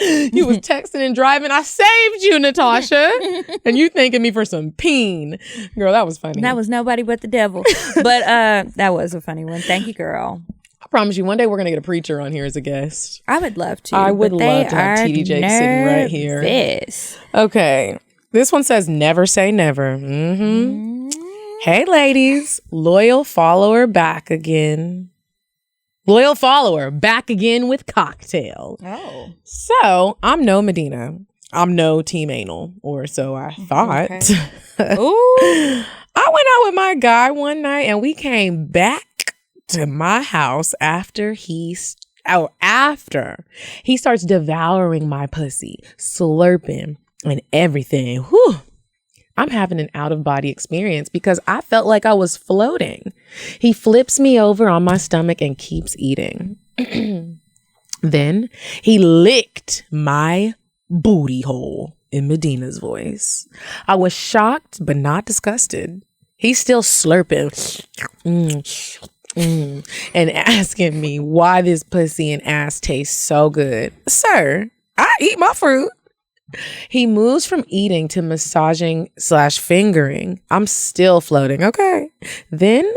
You was texting and driving. I saved you, Natasha. And you thanking me for some peen. Girl, that was funny. That was nobody but the devil. But that was a funny one. Thank you, girl. I promise you, one day we're going to get a preacher on here as a guest. I would love to. I would love to have TD Jake sitting right here. Okay. This one says, never say never. Hey, ladies. Loyal follower back again. loyal follower, back again with Cocktail. Oh. So I'm no Medina. I'm no Team Anal, or so I thought. Okay. Ooh. I went out with my guy one night and we came back to my house after he starts devouring my pussy, slurping and everything. Whew. I'm having an out-of-body experience because I felt like I was floating. He flips me over on my stomach and keeps eating. Then he licked my booty hole in Medina's voice. I was shocked but not disgusted. He's still slurping and asking me why this pussy and ass tastes so good. Sir, I eat my fruit. He moves from eating to massaging / fingering. I'm still floating. Okay. Then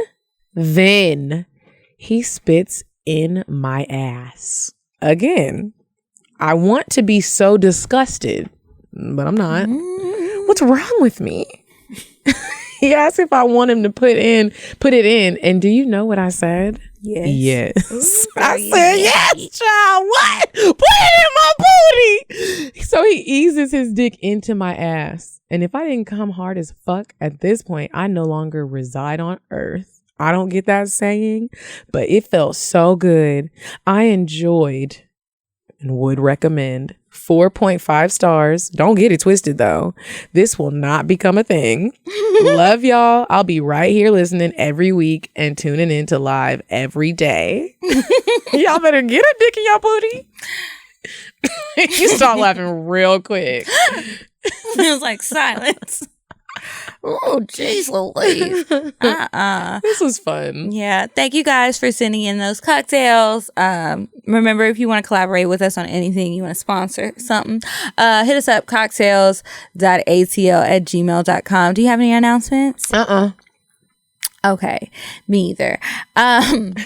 he spits in my ass. Again, I want to be so disgusted, but I'm not. What's wrong with me? He asked if I want him to put it in. And do you know what I said? Yes. Ooh, I said, yes, child. What? Put it in my booty. So he eases his dick into my ass. And if I didn't come hard as fuck at this point, I no longer reside on earth. I don't get that saying, but it felt so good. I enjoyed and would recommend 4.5 stars. Don't get it twisted though. This will not become a thing. Love y'all. I'll be right here listening every week and tuning in to live every day. Y'all better get a dick in your booty. You start laughing real quick. It was like silence. Oh, jeez Louise. This was fun. Yeah. Thank you guys for sending in those cocktails. Remember, if you want to collaborate with us on anything, you want to sponsor something, hit us up, cocktails.atl@gmail.com. Do you have any announcements? Okay, me either.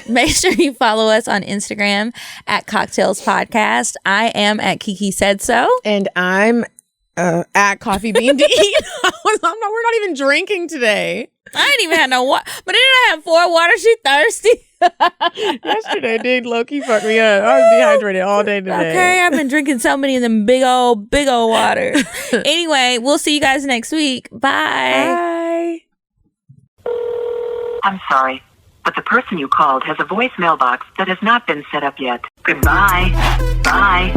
Make sure you follow us on Instagram at Cocktails Podcast. I am at Kiki Said So. And I'm at Coffee Bean to Eat. We're not even drinking today. I didn't even have no water. But didn't I have 4 water? She thirsty. Yesterday did low-key fuck me up. I was dehydrated all day today. Okay, I've been drinking so many of them big old water. Anyway, we'll see you guys next week. Bye. Bye. I'm sorry, but the person you called has a voicemail box that has not been set up yet. Goodbye. Bye.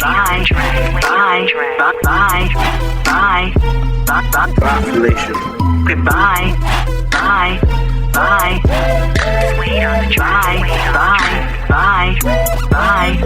Bye. Bye. Bye. Bye. Bye. Population. Goodbye. Bye. Bye. Bye. Bye. Bye. Bye.